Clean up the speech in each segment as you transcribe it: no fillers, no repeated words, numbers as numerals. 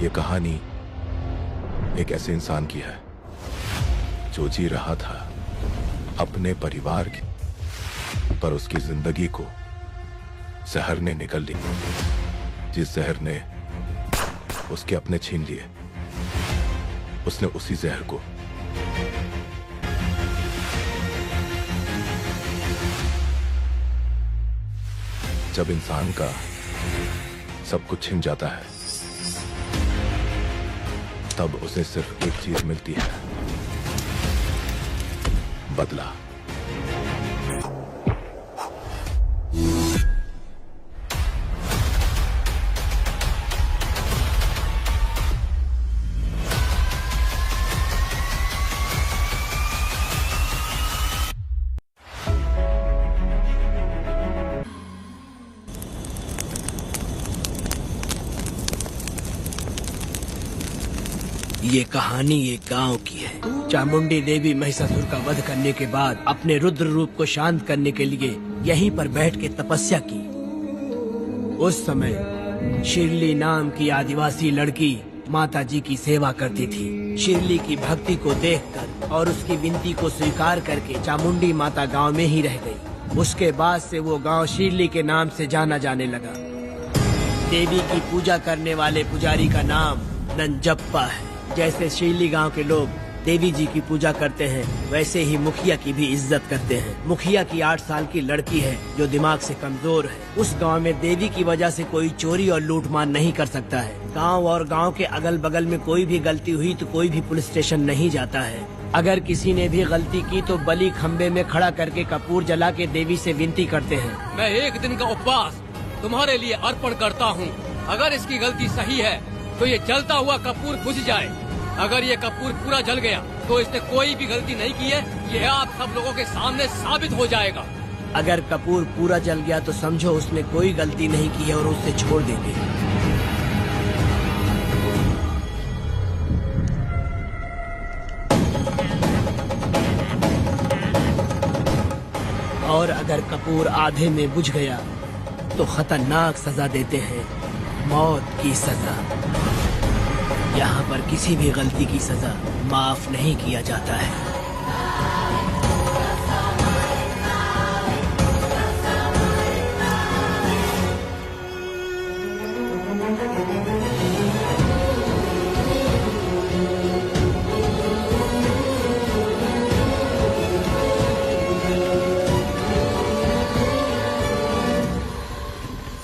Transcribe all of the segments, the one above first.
ये कहानी एक ऐसे इंसान की है जो जी रहा था अपने परिवार की, पर उसकी जिंदगी को जहर ने निगल ली। जिस जहर ने उसके अपने छीन लिए, उसने उसी जहर को जब इंसान का सब कुछ छिन जाता है, तब उसे सिर्फ एक चीज मिलती है, बदला। ये कहानी एक गांव की है। चामुंडी देवी महिषासुर का वध करने के बाद अपने रुद्र रूप को शांत करने के लिए यहीं पर बैठ के तपस्या की। उस समय शिरली नाम की आदिवासी लड़की माता जी की सेवा करती थी। शिरली की भक्ति को देखकर और उसकी विनती को स्वीकार करके चामुंडी माता गांव में ही रह गई। उसके बाद से वो गांव शिरली के नाम से जाना जाने लगा। देवी की पूजा करने वाले पुजारी का नाम नंजप्पा है। जैसे शिरली गांव के लोग देवी जी की पूजा करते हैं, वैसे ही मुखिया की भी इज्जत करते हैं। मुखिया की 8 साल की लड़की है जो दिमाग से कमजोर है। उस गांव में देवी की वजह से कोई चोरी और लूटमार नहीं कर सकता है। गांव और गांव के अगल बगल में कोई भी गलती हुई तो कोई भी पुलिस स्टेशन नहीं जाता है। अगर किसी ने भी गलती की तो बलि खम्बे में खड़ा करके कपूर जला के देवी से विनती करते हैं। मैं 1 दिन का उपवास तुम्हारे लिए अर्पण करता हूँ। अगर इसकी गलती सही है तो ये जलता हुआ कपूर बुझ जाए। अगर ये कपूर पूरा जल गया तो इसने कोई भी गलती नहीं की है, ये आप सब लोगों के सामने साबित हो जाएगा। अगर कपूर पूरा जल गया तो समझो उसने कोई गलती नहीं की है और उसे छोड़ देंगे। और अगर कपूर आधे में बुझ गया तो खतरनाक सजा देते हैं, मौत की सजा। यहाँ पर किसी भी गलती की सजा माफ नहीं किया जाता है।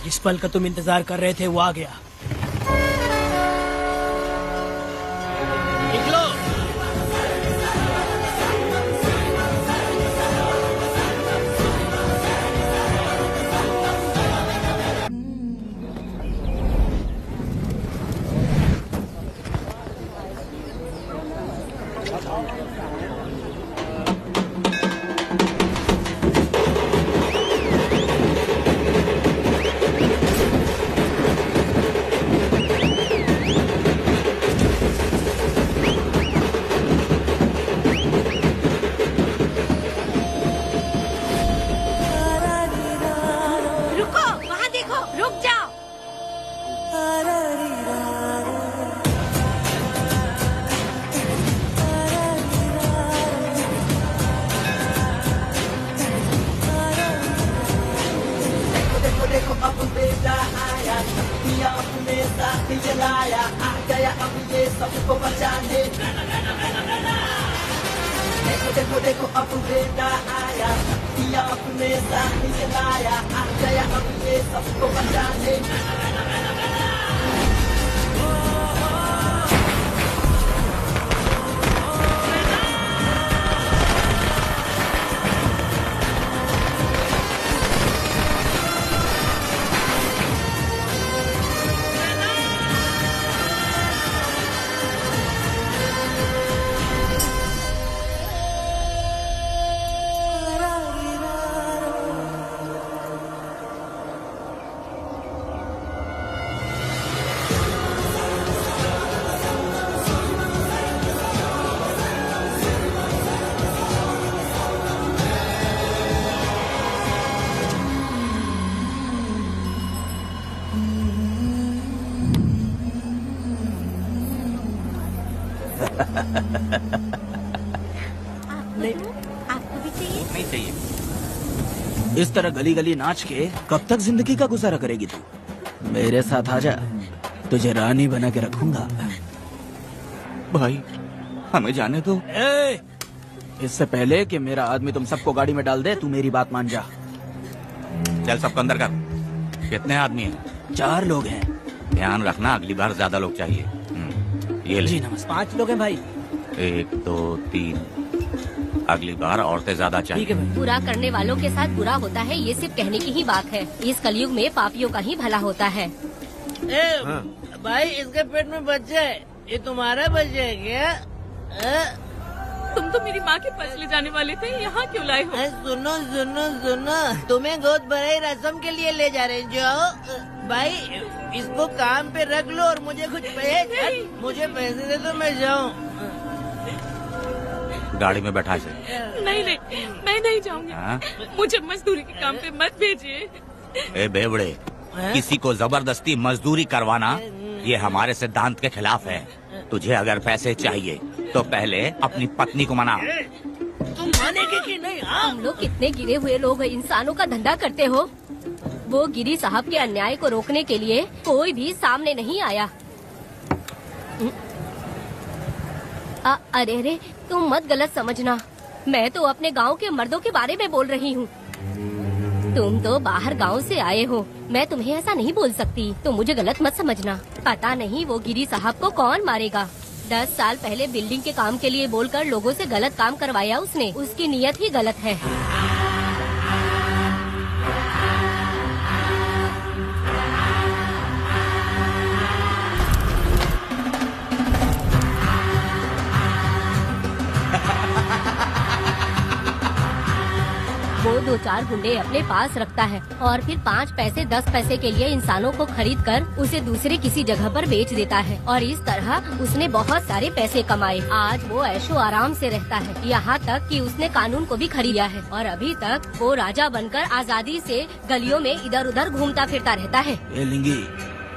जिस पल का तुम इंतजार कर रहे थे वो आ गया। जलाया आ गया अब ये सबको बचाने। देखो देखो देखो अब बेटा आया, दिया अपने साथ जलाया आ गया अब ये सबको बचाने। आपको भी चाहिए? नहीं चाहिए। इस तरह गली गली नाच के कब तक जिंदगी का गुजारा करेगी तू? मेरे साथ आजा, तुझे रानी बना के रखूंगा। भाई हमें जाने दो। इससे पहले कि मेरा आदमी तुम सबको गाड़ी में डाल दे, तू मेरी बात मान जा। चल सबको अंदर कर। कितने आदमी हैं? 4 लोग हैं। ध्यान रखना, अगली बार ज्यादा लोग चाहिए। ये ले। जी नमस्ते। 5 लोग हैं भाई। 1 2 3। अगली बार औरतें ज्यादा ठीक है चाहिए। भाई। बुरा करने वालों के साथ बुरा होता है, ये सिर्फ कहने की ही बात है। इस कलयुग में पापियों का ही भला होता है। भाई इसके पेट में बच्चा है, ये तुम्हारा बच्चा है क्या? तुम तो मेरी माँ के पास ले जाने वाले थे, यहाँ क्यों लाए हो? सुनो सुनो सुनो, तुम्हें गोद भराई रस्म के लिए ले जा रहे हैं। जाओ भाई, इसको काम पे रख लो और मुझे कुछ मुझे पैसे दे दो, मैं जाऊँ। गाड़ी में बैठा इसे। नहीं नहीं, मैं नहीं जाऊंगी। हाँ? मुझे मजदूरी के काम पे मत भेजिए। ए बेवड़े, किसी को जबरदस्ती मजदूरी करवाना ये हमारे सिद्धांत के खिलाफ है। तुझे अगर पैसे चाहिए तो पहले अपनी पत्नी को मना। तुम मानेगी कि नहीं? हाँ? तुम लोग कितने गिरे हुए लोग इंसानों का धंधा करते हो। वो गिरी साहब के अन्याय को रोकने के लिए कोई भी सामने नहीं आया। अरे अरे, तुम मत गलत समझना, मैं तो अपने गांव के मर्दों के बारे में बोल रही हूँ। तुम तो बाहर गांव से आए हो, मैं तुम्हें ऐसा नहीं बोल सकती, तो मुझे गलत मत समझना। पता नहीं वो गिरी साहब को कौन मारेगा। 10 साल पहले बिल्डिंग के काम के लिए बोलकर लोगों से गलत काम करवाया उसने। उसकी नीयत ही गलत है। वो 2-4 गुंडे अपने पास रखता है और फिर 5 पैसे 10 पैसे के लिए इंसानों को खरीद कर उसे दूसरे किसी जगह पर बेच देता है, और इस तरह उसने बहुत सारे पैसे कमाए। आज वो ऐशो आराम से रहता है, यहाँ तक कि उसने कानून को भी खरीदा है, और अभी तक वो राजा बनकर आजादी से गलियों में इधर उधर घूमता फिरता रहता है। ए लिंगी,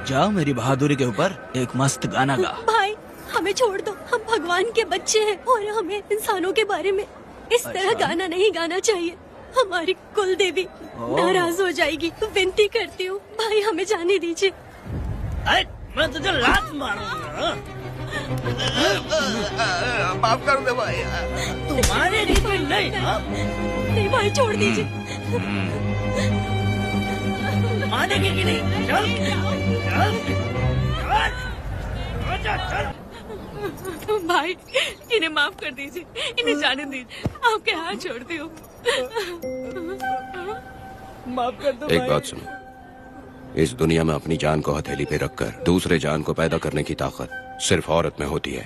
जाओ मेरी बहादुरी के ऊपर एक मस्त गाना गा। भाई हमें छोड़ दो, हम भगवान के बच्चे हैं और हमें इंसानों के बारे में इस तरह गाना नहीं गाना चाहिए। हमारी कुल देवी नाराज हो जाएगी, तो विनती करती हूँ भाई हमें जाने दीजिए। अरे मैं तुझे लात मारूंगा। माफ कर दे भाई। तुम्हारे लिए कोई नहीं। नहीं भाई छोड़ दीजिए। मानेगी कि नहीं? चल चल चल। भाई इन्हें माफ कर दीजिए, इन्हें जाने दीजिए, आपके हाथ छोड़ती हूँ। माफ कर दो। एक बात सुनो, इस दुनिया में अपनी जान को हथेली पे रखकर दूसरे जान को पैदा करने की ताकत सिर्फ औरत में होती है।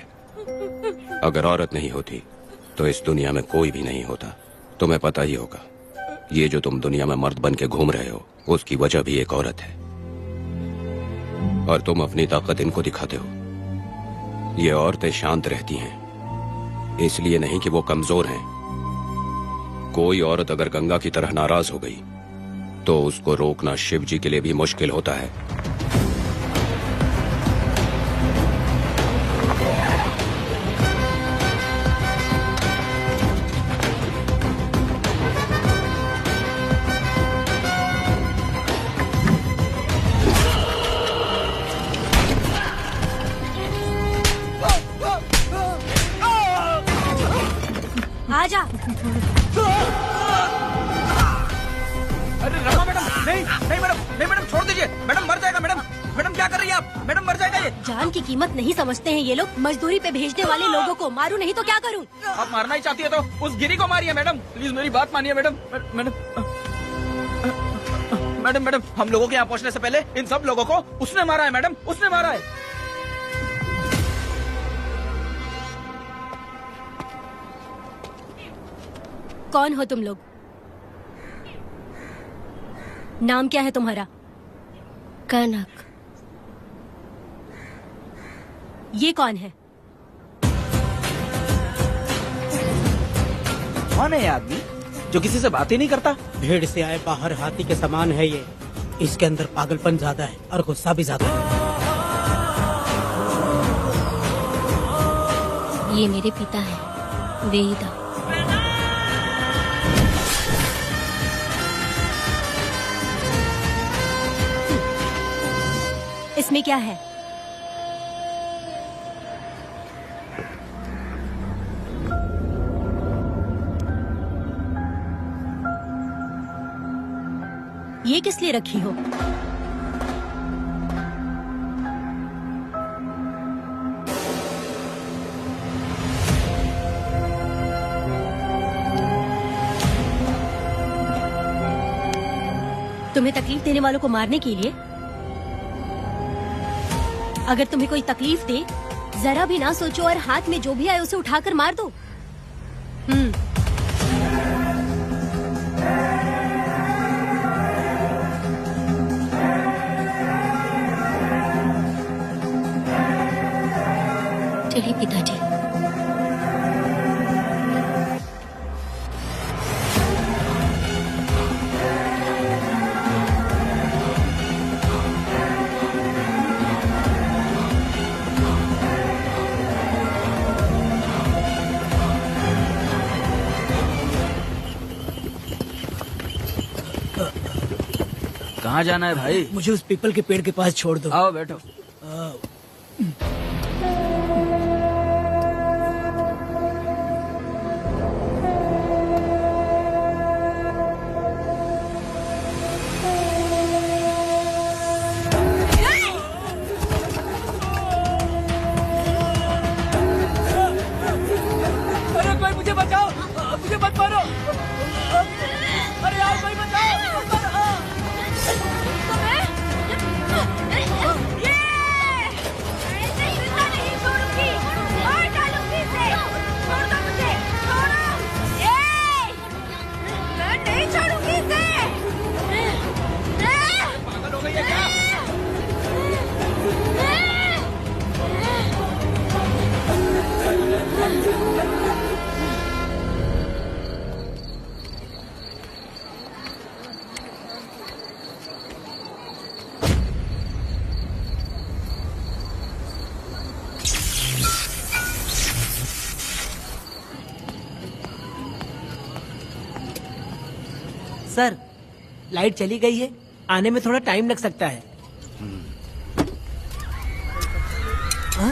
अगर औरत नहीं होती तो इस दुनिया में कोई भी नहीं होता। तुम्हें पता ही होगा, ये जो तुम दुनिया में मर्द बन के घूम रहे हो उसकी वजह भी एक औरत है, और तुम अपनी ताकत इनको दिखाते हो। ये औरतें शांत रहती हैं, इसलिए नहीं कि वो कमजोर हैं। कोई औरत अगर गंगा की तरह नाराज हो गई तो उसको रोकना शिव जी के लिए भी मुश्किल होता है। आजा। अरे रमा मैडम, नहीं नहीं मैडम, नहीं मैडम, छोड़ दीजिए मैडम, मर जाएगा मैडम। मैडम क्या कर रही है आप? मैडम मर जाएगा ये। जान की कीमत नहीं समझते हैं ये लोग। मजदूरी पे भेजने वाले लोगों को मारूं नहीं तो क्या करूं? आप मारना ही चाहती है तो उस गिरी को मारिए मैडम, प्लीज मेरी बात मानिए मैडम। मैडम मैडम मैडम, हम लोगों के यहाँ पहुँचने से पहले इन सब लोगों को उसने मारा है मैडम, उसने मारा है। कौन हो तुम लोग? नाम क्या है तुम्हारा? कनक। ये कौन है? कौन है ये आदमी जो किसी से बात ही नहीं करता? भीड़ से आए बाहर हाथी के समान है ये। इसके अंदर पागलपन ज्यादा है और गुस्सा भी ज्यादा है। ये मेरे पिता हैं, वेदा। इसमें क्या है? ये किस लिए रखी हो? तुम्हें तकलीफ देने वालों को मारने के लिए? अगर तुम्हें कोई तकलीफ दे, जरा भी ना सोचो और हाथ में जो भी आए उसे उठाकर मार दो। चलिए पिताजी। कहाँ जाना है भाई? मुझे उस पीपल के पेड़ के पास छोड़ दो। आओ बैठो। अरे कोई मुझे बचाओ, मुझे मत मारो। अरे यार कोई बचाओ, मत मारो। सर, लाइट चली गई है, आने में थोड़ा टाइम लग सकता है। हाँ?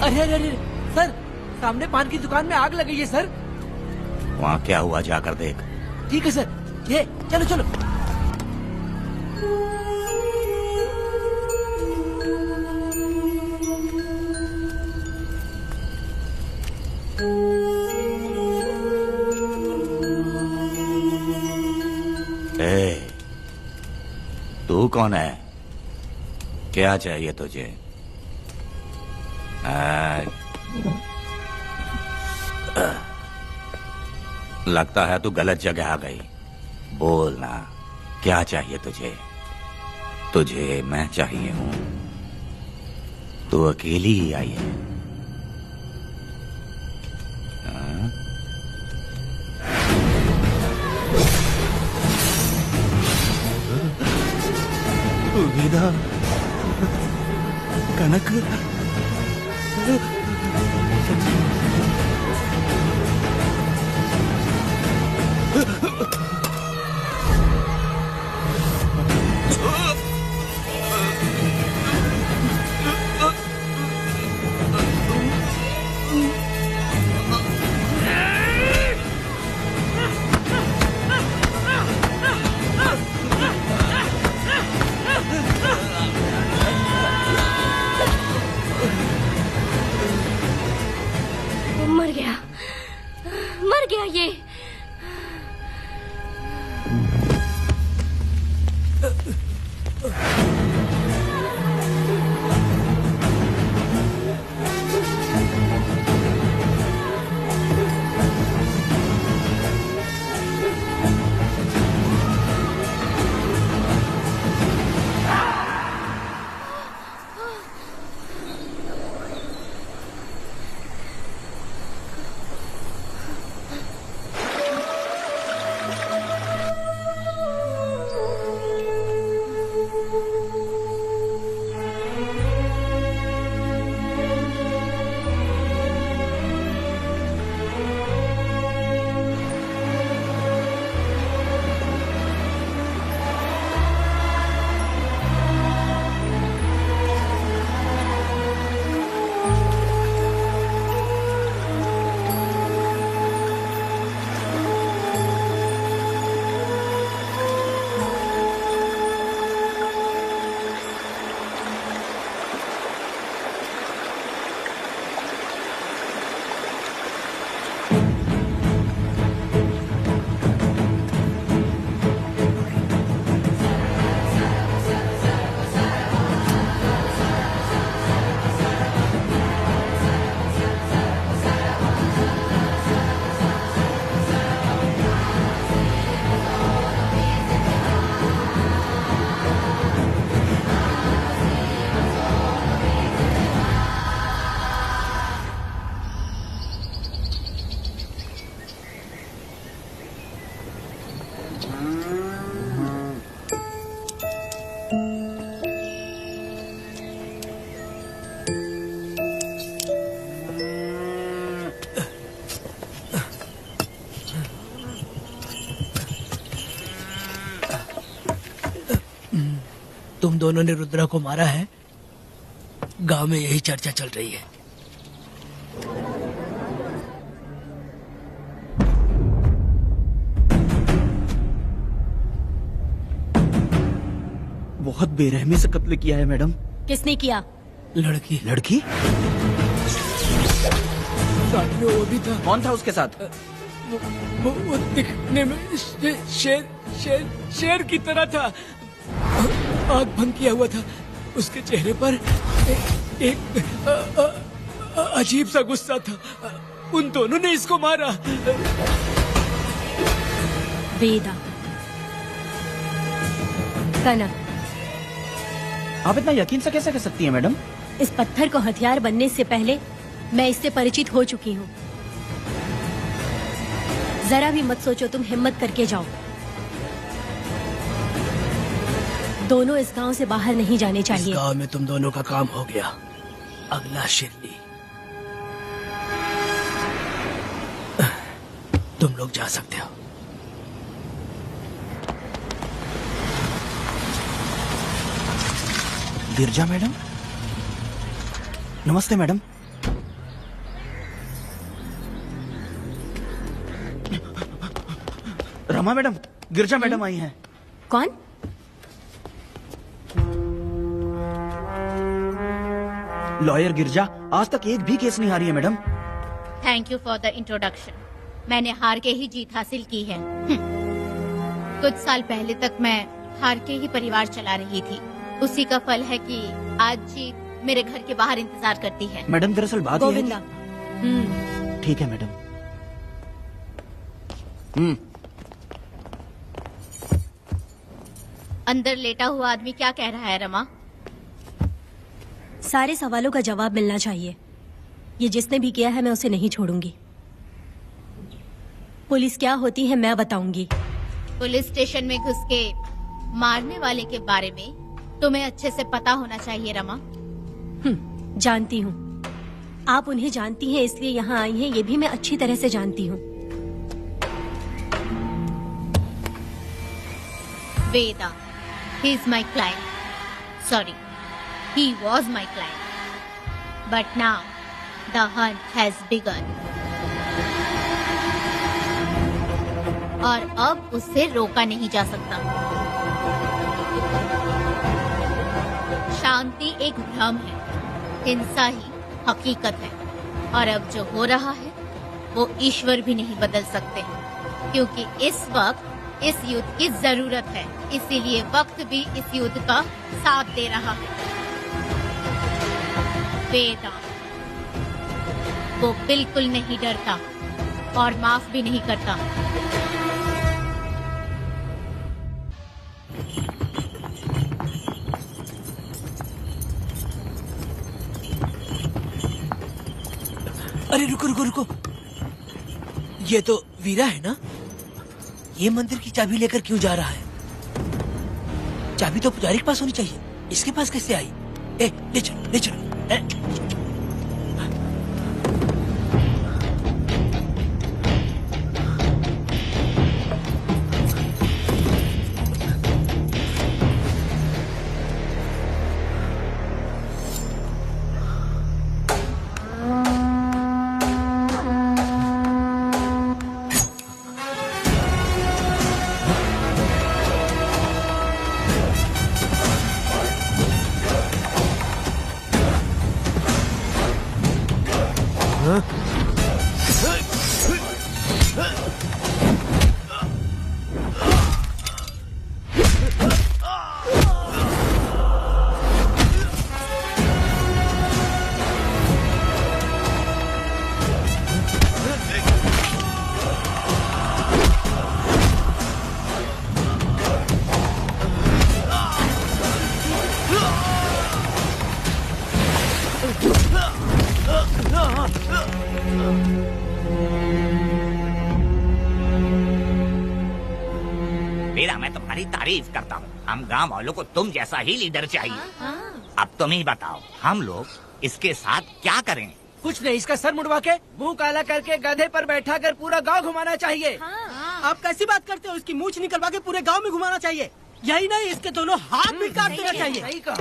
अरे अरे अरे सर, सामने पान की दुकान में आग लगी है सर। वहाँ क्या हुआ जाकर देख। ठीक है सर, ये चलो चलो। तू कौन है? क्या चाहिए तुझे? लगता है तू गलत जगह आ गई। बोल ना, क्या चाहिए तुझे? तुझे मैं चाहिए हूँ। तू अकेली ही आई है। वेदा, कनक, तुम दोनों ने रुद्रा को मारा है, गांव में यही चर्चा चल रही है। बहुत बेरहमी से कत्ल किया है मैडम। किसने किया? लड़की। लड़की? साथ में वो भी था। कौन था उसके साथ? वो दिखने में शेर की तरह था। आग बंद किया हुआ था। उसके चेहरे पर एक अजीब सा गुस्सा था। उन दोनों ने इसको मारा। वेदा, कनक, आप इतना यकीन से कैसे कह सकती हैं मैडम? इस पत्थर को हथियार बनने से पहले मैं इससे परिचित हो चुकी हूँ। जरा भी मत सोचो, तुम हिम्मत करके जाओ। दोनों इस गांव से बाहर नहीं जाने चाहिए। इस गांव में तुम दोनों का काम हो गया। अगला शिरली तुम लोग जा सकते हो। गिरजा मैडम, नमस्ते मैडम। रमा मैडम, गिरजा मैडम आई हैं। कौन? लॉयर गिरजा आज तक एक भी केस नहीं हारी है madam. Thank you for the introduction. मैंने हार के ही जीत हासिल की है। कुछ साल पहले तक मैं हार के ही परिवार चला रही थी। उसी का फल है कि आज जीत मेरे घर के बाहर इंतजार करती है। मैडम दरअसल बात यह है गोविंदा। ठीक है मैडम। अंदर लेटा हुआ आदमी क्या कह रहा है रमा? सारे सवालों का जवाब मिलना चाहिए। ये जिसने भी किया है मैं उसे नहीं छोड़ूंगी। पुलिस क्या होती है मैं बताऊंगी। पुलिस स्टेशन में घुस के मारने वाले के बारे में तुम्हें अच्छे से पता होना चाहिए रमा। जानती हूँ। आप उन्हें जानती हैं इसलिए यहाँ आई हैं, ये भी मैं अच्छी तरह से जानती हूँ। वेदा, he is my client. Sorry, he was my client. But now, the hunt has begun. और अब उससे रोका नहीं जा सकता। शांति एक भ्रम है, हिंसा ही हकीकत है। और अब जो हो रहा है वो ईश्वर भी नहीं बदल सकते, क्योंकि इस वक्त इस युद्ध की जरूरत है। इसीलिए वक्त भी इस युद्ध का साथ दे रहा है। वेदा, वो बिल्कुल नहीं डरता और माफ भी नहीं करता। अरे रुको रुको रुको, ये तो वीरा है ना? ये मंदिर की चाबी लेकर क्यों जा रहा है? चाबी तो पुजारी के पास होनी चाहिए, इसके पास कैसे आई? ले चलो ले चलो। वीरा, मैं तुम्हारी तारीफ करता हूँ। हम गांव वालों को तुम जैसा ही लीडर चाहिए। अब तुम ही बताओ, हम लोग इसके साथ क्या करें? कुछ नहीं, इसका सर मुड़वा के मुंह काला करके गधे पर बैठा कर पूरा गांव घुमाना चाहिए। आप कैसी बात करते हो? इसकी मूछ निकलवा के पूरे गांव में घुमाना चाहिए। यही नहीं, इसके दोनों हाथ भी काट देना चाहिए। सही कहा।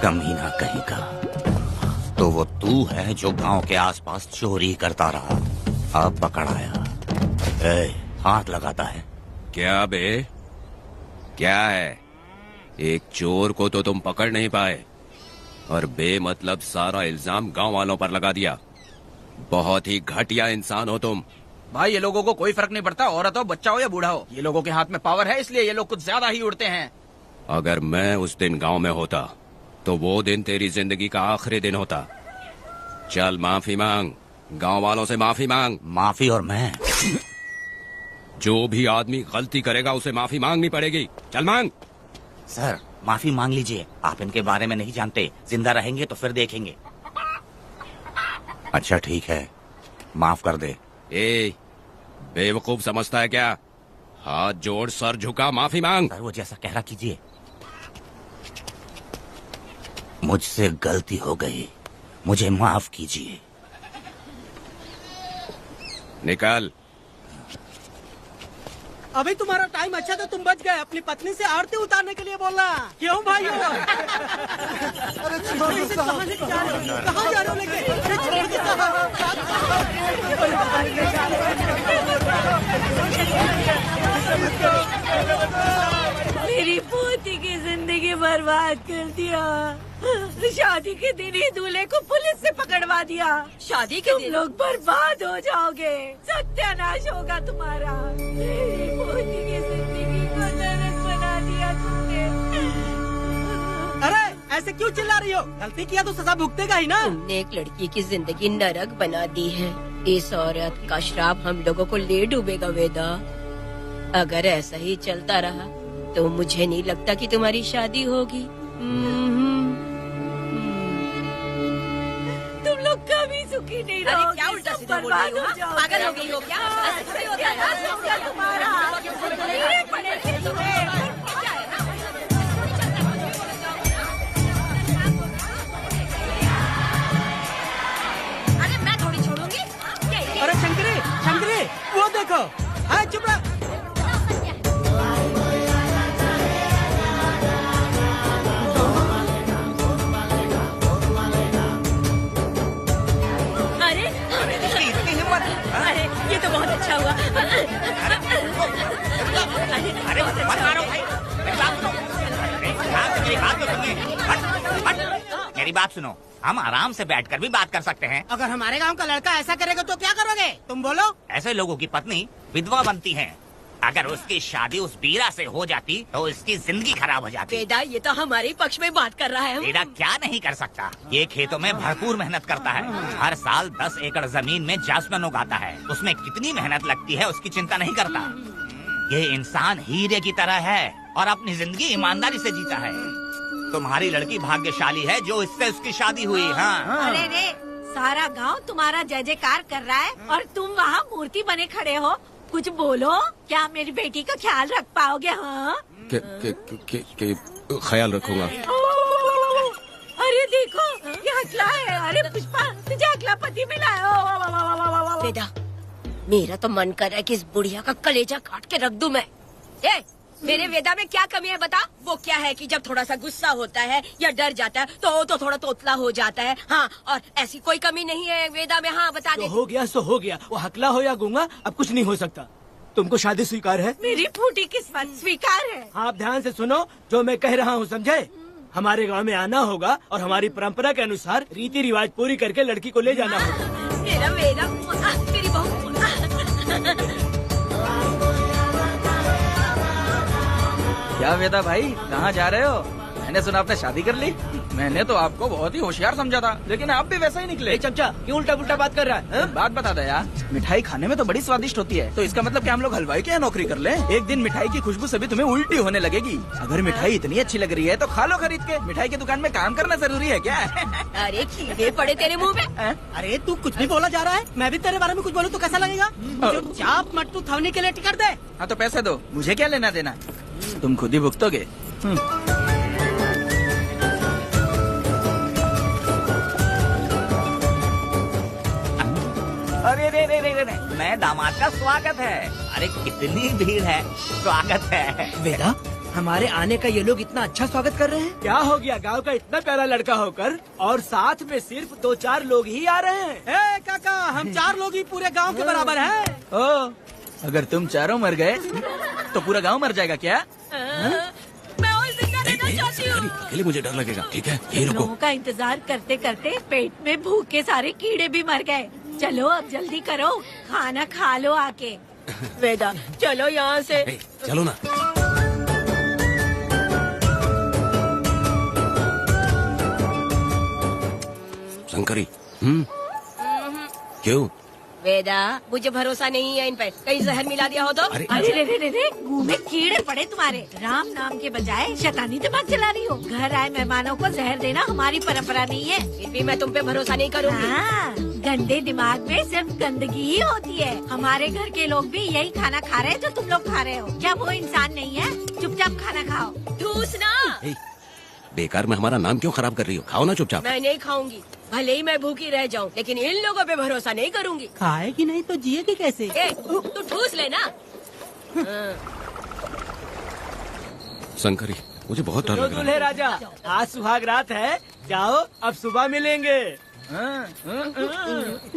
कमीना कहीं का। तो वो तू है जो गांव के आसपास चोरी करता रहा, अब पकड़ाया। ए, हाथ लगाता है। क्या बे, क्या है? एक चोर को तो तुम पकड़ नहीं पाए और बेमतलब सारा इल्जाम गांव वालों पर लगा दिया। बहुत ही घटिया इंसान हो तुम। भाई ये लोगों को कोई फर्क नहीं पड़ता, औरत हो, बच्चा हो या बूढ़ा हो। ये लोगों के हाथ में पावर है, इसलिए ये लोग कुछ ज्यादा ही उड़ते हैं। अगर मैं उस दिन गांव में होता तो वो दिन तेरी जिंदगी का आखिरी दिन होता। चल माफी मांग, गांव वालों से माफी मांग। माफी? और मैं? जो भी आदमी गलती करेगा उसे माफी मांगनी पड़ेगी। चल मांग। सर माफी मांग लीजिए, आप इनके बारे में नहीं जानते। जिंदा रहेंगे तो फिर देखेंगे। अच्छा ठीक है, माफ कर दे। ए, बेवकूफ समझता है क्या? हाथ जोड़, सर झुका, माफी मांग। सर वो जैसा कह रहा कीजिए। मुझसे गलती हो गई, मुझे माफ कीजिए। निकल। अभी तुम्हारा टाइम अच्छा था, तुम बच गए। अपनी पत्नी से आरती उतारने के लिए बोलना। क्यों भाई? अरे कहाँ लेके जा रहे हो? कहाँ जा रहे हो लेके? अरे छोड़ के मेरी पोती की जिंदगी बर्बाद कर दिया। शादी के दिन ही दूल्हे को पुलिस से पकड़वा दिया। शादी के दिन लोग बर्बाद हो जाओगे, सत्यानाश होगा तुम्हारा। मेरी पोती की जिंदगी को नरक बना दिया तुमने। अरे ऐसे क्यों चिल्ला रही हो? गलती किया तो सजा भुगतेगा ही ना। तुमने एक लड़की की जिंदगी नरक बना दी है। इस औरत का श्राप हम लोगों को ले डूबेगा वेदा। अगर ऐसा ही चलता रहा तो मुझे नहीं लगता कि तुम्हारी शादी होगी। तुम लोग कभी सुखी नहीं रहोगे। क्या उल्टा सीधा बोल रही हो? पागल हो गई हो क्या? तुम्हारा अरे मैं थोड़ी छोड़ूंगी। अरे शंकरी, शंकरी, वो देखो। चुप रह। अरे ये तो बहुत अच्छा हुआ। अरे मत मारो भाई, मेरी बात तो सुनिए। मेरी बात सुनो, हम आराम से बैठकर भी बात कर सकते हैं। अगर हमारे गांव का लड़का ऐसा करेगा तो क्या करोगे? तुम बोलो। ऐसे लोगों की पत्नी विधवा बनती है। अगर उसकी शादी उस बीरा से हो जाती तो उसकी जिंदगी खराब हो जाती। वेदा ये तो हमारे पक्ष में बात कर रहा है। वेदा क्या नहीं कर सकता? ये खेतों में भरपूर मेहनत करता है। हर साल 10 एकड़ जमीन में जासमन उगाता है। उसमें कितनी मेहनत लगती है उसकी चिंता नहीं करता। ये इंसान हीरे की तरह है और अपनी जिंदगी ईमानदारी से जीता है। तुम्हारी लड़की भाग्यशाली है जो इससे उसकी शादी हुई। हाँ। अरे रे, सारा गांव तुम्हारा जय जयकार कर रहा है और तुम वहाँ मूर्ति बने खड़े हो। कुछ बोलो, क्या मेरी बेटी का ख्याल रख पाओगे? हाँ ख्याल रखूंगा। अरे देखो ये हकला है। अरे पुष्पा, तुझे हकला पति मिला है। वेदा मेरा तो मन कर रहा है कि इस बुढ़िया का कलेजा काट के रख दूं मैं। मेरे वेदा में क्या कमी है बता? वो क्या है कि जब थोड़ा सा गुस्सा होता है या डर जाता है तो थोड़ा तोतला हो जाता है। हाँ, और ऐसी कोई कमी नहीं है वेदा में। हाँ बता दे। हो गया सो हो गया। वो हकला हो या गूंगा अब कुछ नहीं हो सकता। तुमको शादी स्वीकार है? मेरी फूटी किस्मत स्वीकार है। आप ध्यान से सुनो जो मैं कह रहा हूँ, समझे? हमारे गांव में आना होगा और हमारी परंपरा के अनुसार रीति रिवाज पूरी करके लड़की को ले जाना होगा। मेरा वेदा, मेरी बहू। क्या वेदा भाई, कहाँ जा रहे हो? मैंने सुना आपने शादी कर ली। मैंने तो आपको बहुत ही होशियार समझा था, लेकिन आप भी वैसा ही निकले। चमचा क्यों उल्टा पुल्टा बात कर रहा है? बात बता दे यार, मिठाई खाने में तो बड़ी स्वादिष्ट होती है, तो इसका मतलब क्या हम लोग हलवाई के यहाँ नौकरी कर लें? एक दिन मिठाई की खुशबू से भी तुम्हें उल्टी होने लगेगी। अगर मिठाई इतनी अच्छी लग रही है तो खा लो खरीद के। मिठाई की दुकान में काम करना जरूरी है क्या? अरे कीड़े पड़े तेरे मुँह में। अरे तू कुछ भी बोला जा रहा है। मैं भी तेरे बारे में कुछ बोलूँ तो कैसा लगेगा? चुपचाप मट्टू थवनी के लिए टिकट दे। हाँ तो पैसे दो, मुझे क्या लेना देना, तुम खुद ही भुगतोगे। रे, मैं दामाद का स्वागत है। अरे कितनी भीड़ है, स्वागत है। वेदा, हमारे आने का ये लोग इतना अच्छा स्वागत कर रहे हैं। क्या हो गया गांव का इतना प्यारा लड़का होकर और साथ में सिर्फ 2-4 लोग ही आ रहे हैं। काका, हम 4 लोग ही पूरे गांव के बराबर हैं। ओ, अगर तुम चारों मर गए तो पूरा गांव मर जाएगा क्या? मैं और जिंदा रहना चाहती हूँ। अकेले मुझे डर लगेगा, ठीक है? यही रुको। लोगों का इंतजार करते करते पेट में भूख के सारे कीड़े भी मर गए। चलो अब जल्दी करो, खाना खा लो आके। वेदा, चलो यहाँ से। चलो ना। शंकरी, क्यों? वेदा, मुझे भरोसा नहीं है इन पे, कहीं जहर मिला दिया हो तो। अरे रे, मुंह में कीड़े पड़े तुम्हारे। राम नाम के बजाय शैतानी दिमाग चला रही हो। घर आए मेहमानों को जहर देना हमारी परंपरा नहीं है। फिर भी मैं तुम पे भरोसा नहीं करूँगी। हाँ, गंदे दिमाग में सिर्फ गंदगी ही होती है। हमारे घर के लोग भी यही खाना खा रहे हैं जो तुम लोग खा रहे हो। क्या वो इंसान नहीं है? चुपचाप खाना खाओ। ठूसना। बेकार में हमारा नाम क्यों खराब कर रही हो? खाओ ना चुपचाप। मैं नहीं खाऊंगी, भले ही मैं भूखी रह जाऊं, लेकिन इन लोगों पे भरोसा नहीं करूंगी। खाएगी नहीं तो जिएगी कैसे? तू ठूस लेना। शंकरी, मुझे बहुत डर लग रहा दूल्हे है। राजा, आज सुहाग रात है, जाओ अब सुबह मिलेंगे।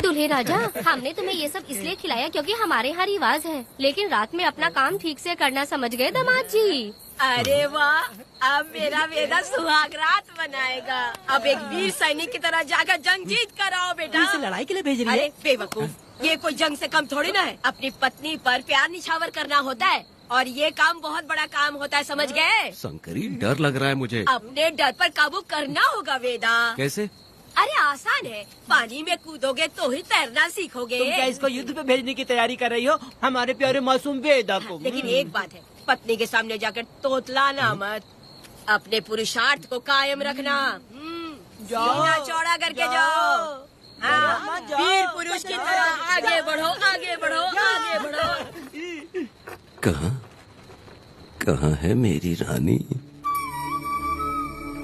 दूल्हे राजा, हमने तुम्हें ये सब इसलिए खिलाया क्योंकि हमारे यहाँ रिवाज है, लेकिन रात में अपना काम ठीक से करना समझ गए दामाद जी। अरे वाह, अब मेरा वेदा सुहाग रात मनाएगा। अब एक वीर सैनिक की तरह जाकर जंग जीत कर आओ बेटा। इसे लड़ाई के लिए भेज रही है? अरे बेवकूफ, ये कोई जंग से कम थोड़ी ना है। अपनी पत्नी पर प्यार निछावर करना होता है और ये काम बहुत बड़ा काम होता है, समझ गए? शंकरी, डर लग रहा है मुझे। अपने डर पर काबू करना होगा वेदा। कैसे? अरे आसान है, पानी में कूदोगे तो ही तैरना सीखोगे। तुम क्या इसको युद्ध पे भेजने की तैयारी कर रही हो? हमारे प्यारे मासूम वेदा को। लेकिन एक बात है, पत्नी के सामने जाकर तोतलाना मत। अपने पुरुषार्थ को कायम रखना। सीना चौड़ा करके जाओ। हाँ, वीर पुरुष की तरह आगे बढ़ो, आगे बढ़ो, आगे बढ़ो। कहाँ है मेरी रानी?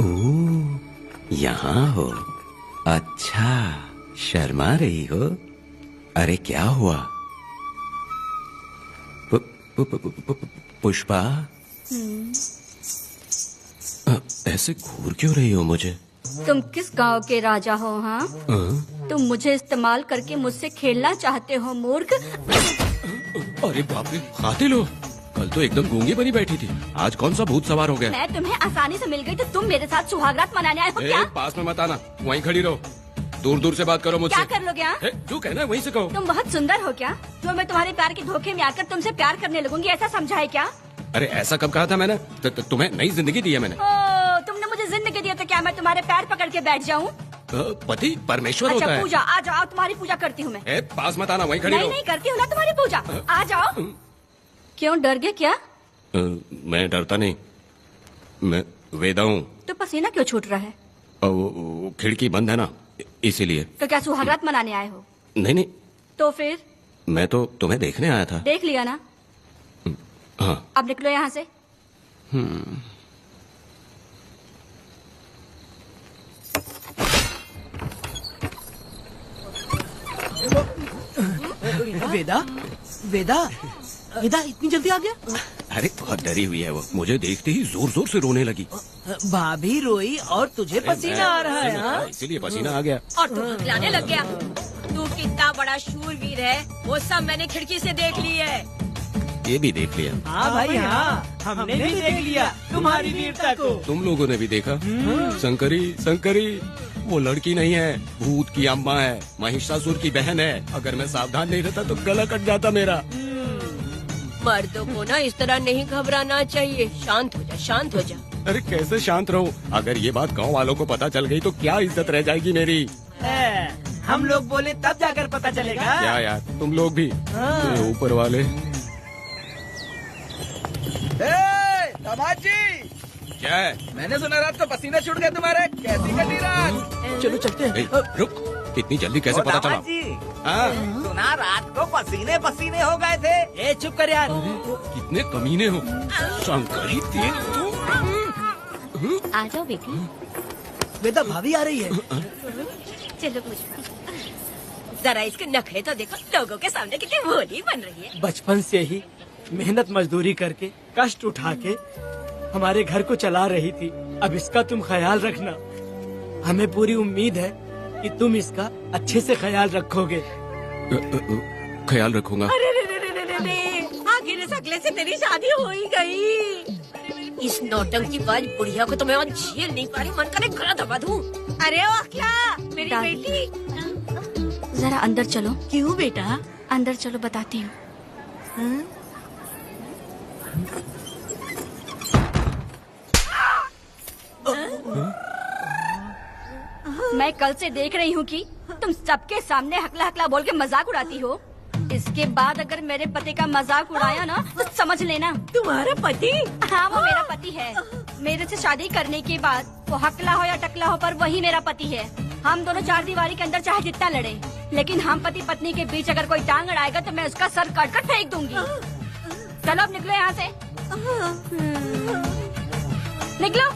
ओह, यहाँ हो। अच्छा, शर्मा रही हो? अरे क्या हुआ? पुष्पा, ऐसे घूर क्यों रही हो मुझे? तुम किस गांव के राजा हो? हाँ, तुम मुझे इस्तेमाल करके मुझसे खेलना चाहते हो मूर्ख। अरे बाप रे, कातिल हो? कल तो एकदम गूंगी बनी बैठी थी, आज कौन सा भूत सवार हो गया? मैं तुम्हें आसानी से मिल गई तो तुम मेरे साथ सुहागरात मनाने आए हो क्या? पास में मत आना, वहीं खड़ी रहो। दूर दूर से बात करो मुझसे। क्या कर लोगे? हाँ? जो कहना है वहीं से कहो। तुम बहुत सुंदर हो क्या? जो मैं तुम्हारे प्यार के धोखे में आकर तुमसे प्यार करने लगूंगी, ऐसा समझा है क्या? अरे ऐसा कब कहा था मैंने? तुम्हें नई जिंदगी दी है मैंने। ओ, तुमने मुझे जिंदगी दी है तो क्या मैं तुम्हारे पैर पकड़ के बैठ जाऊँ? पति परमेश्वर अच्छा, होता है। पूजा, आ जाओ, तुम्हारी पूजा करती हूँ मैं। पास मत आना, वहीं खड़ी रहो। नहीं करती हूँ ना तुम्हारी पूजा, आ जाओ। क्यों डर गए क्या? मैं डरता नहीं, मैं वेदा हूँ। तो पसीना क्यों छूट रहा है? वो खिड़की बंद है ना, इसीलिए। तो क्या सुहागरात मनाने आए हो? नहीं, तो फिर? मैं तो तुम्हें देखने आया था। देख लिया ना? हाँ। अब निकलो यहाँ से। वेदा, वेदा, वेदा इतनी जल्दी आ गया? अरे बहुत डरी हुई है वो, मुझे देखते ही जोर जोर से रोने लगी। भाभी रोई और तुझे पसीना आ रहा है? हाँ? इसीलिए पसीना आ गया। और तू हकलाने लग गया। तू कितना बड़ा शूरवीर है, वो सब मैंने खिड़की से देख ली है। ये भी देख लिया। हाँ भाई हाँ, हमने भी देख लिया तुम्हारी वीरता को। तुम लोगों ने भी देखा? शंकरी, वो लड़की नहीं है, भूत की अम्मा है, महिषासुर की बहन है। अगर मैं सावधान नहीं रहता तो गला कट जाता मेरा। मर्दों को ना इस तरह नहीं घबराना चाहिए। शांत हो जा, शांत हो जा। अरे कैसे शांत रहूं? अगर ये बात गांव वालों को पता चल गई तो क्या इज्जत रह जाएगी मेरी? हम लोग बोले तब जाकर पता चलेगा। क्या यार, तुम लोग भी ऊपर वाले। दामाद जी, क्या है? मैंने सुना रात को पसीना छूट गया तुम्हारे, कैसी कटी रात? चलो चलते हैं। रुक, इतनी जल्दी कैसे पता चला? जी, हाँ? सुना रात को पसीने पसीने हो गए थे। ए चुप कर यार। कितने कमीने हो शंकरी, तेल तू। आ जाओ बेटी। वेदा भाभी आ रही है। चलो मुझे। जरा इसके नखरे तो देखो, लोगों के सामने कितनी भोली बन रही है। बचपन से ही मेहनत मजदूरी करके कष्ट उठा के हमारे घर को चला रही थी। अब इसका तुम ख्याल रखना। हमें पूरी उम्मीद है कि तुम इसका अच्छे से ख्याल रखोगे। ख्याल रखूंगा। अरे रे रे रे रे रे, आखिर इस अगले से तेरी शादी हो ही गई। इस नौटंकी बाज बुढ़िया को तो मैं आज झेल नहीं पा रही, मन करे गला दबा दूं। अरे ओ अखला, मेरी बेटी, जरा अंदर चलो। क्यों बेटा? अंदर चलो, बताती हूँ। मैं कल से देख रही हूँ कि तुम सबके सामने हकला हकला बोल के मजाक उड़ाती हो। इसके बाद अगर मेरे पति का मजाक उड़ाया ना तो समझ लेना। तुम्हारा पति? हाँ, वो मेरा पति है। मेरे से शादी करने के बाद वो हकला हो या टकला हो, पर वही मेरा पति है। हम दोनों चार दीवारी के अंदर चाहे जितना लड़े, लेकिन हम पति पत्नी के बीच अगर कोई टांग अड़ाएगा तो मैं उसका सर काट कर फेंक दूंगी। चलो अब निकलो यहाँ से, निकलो।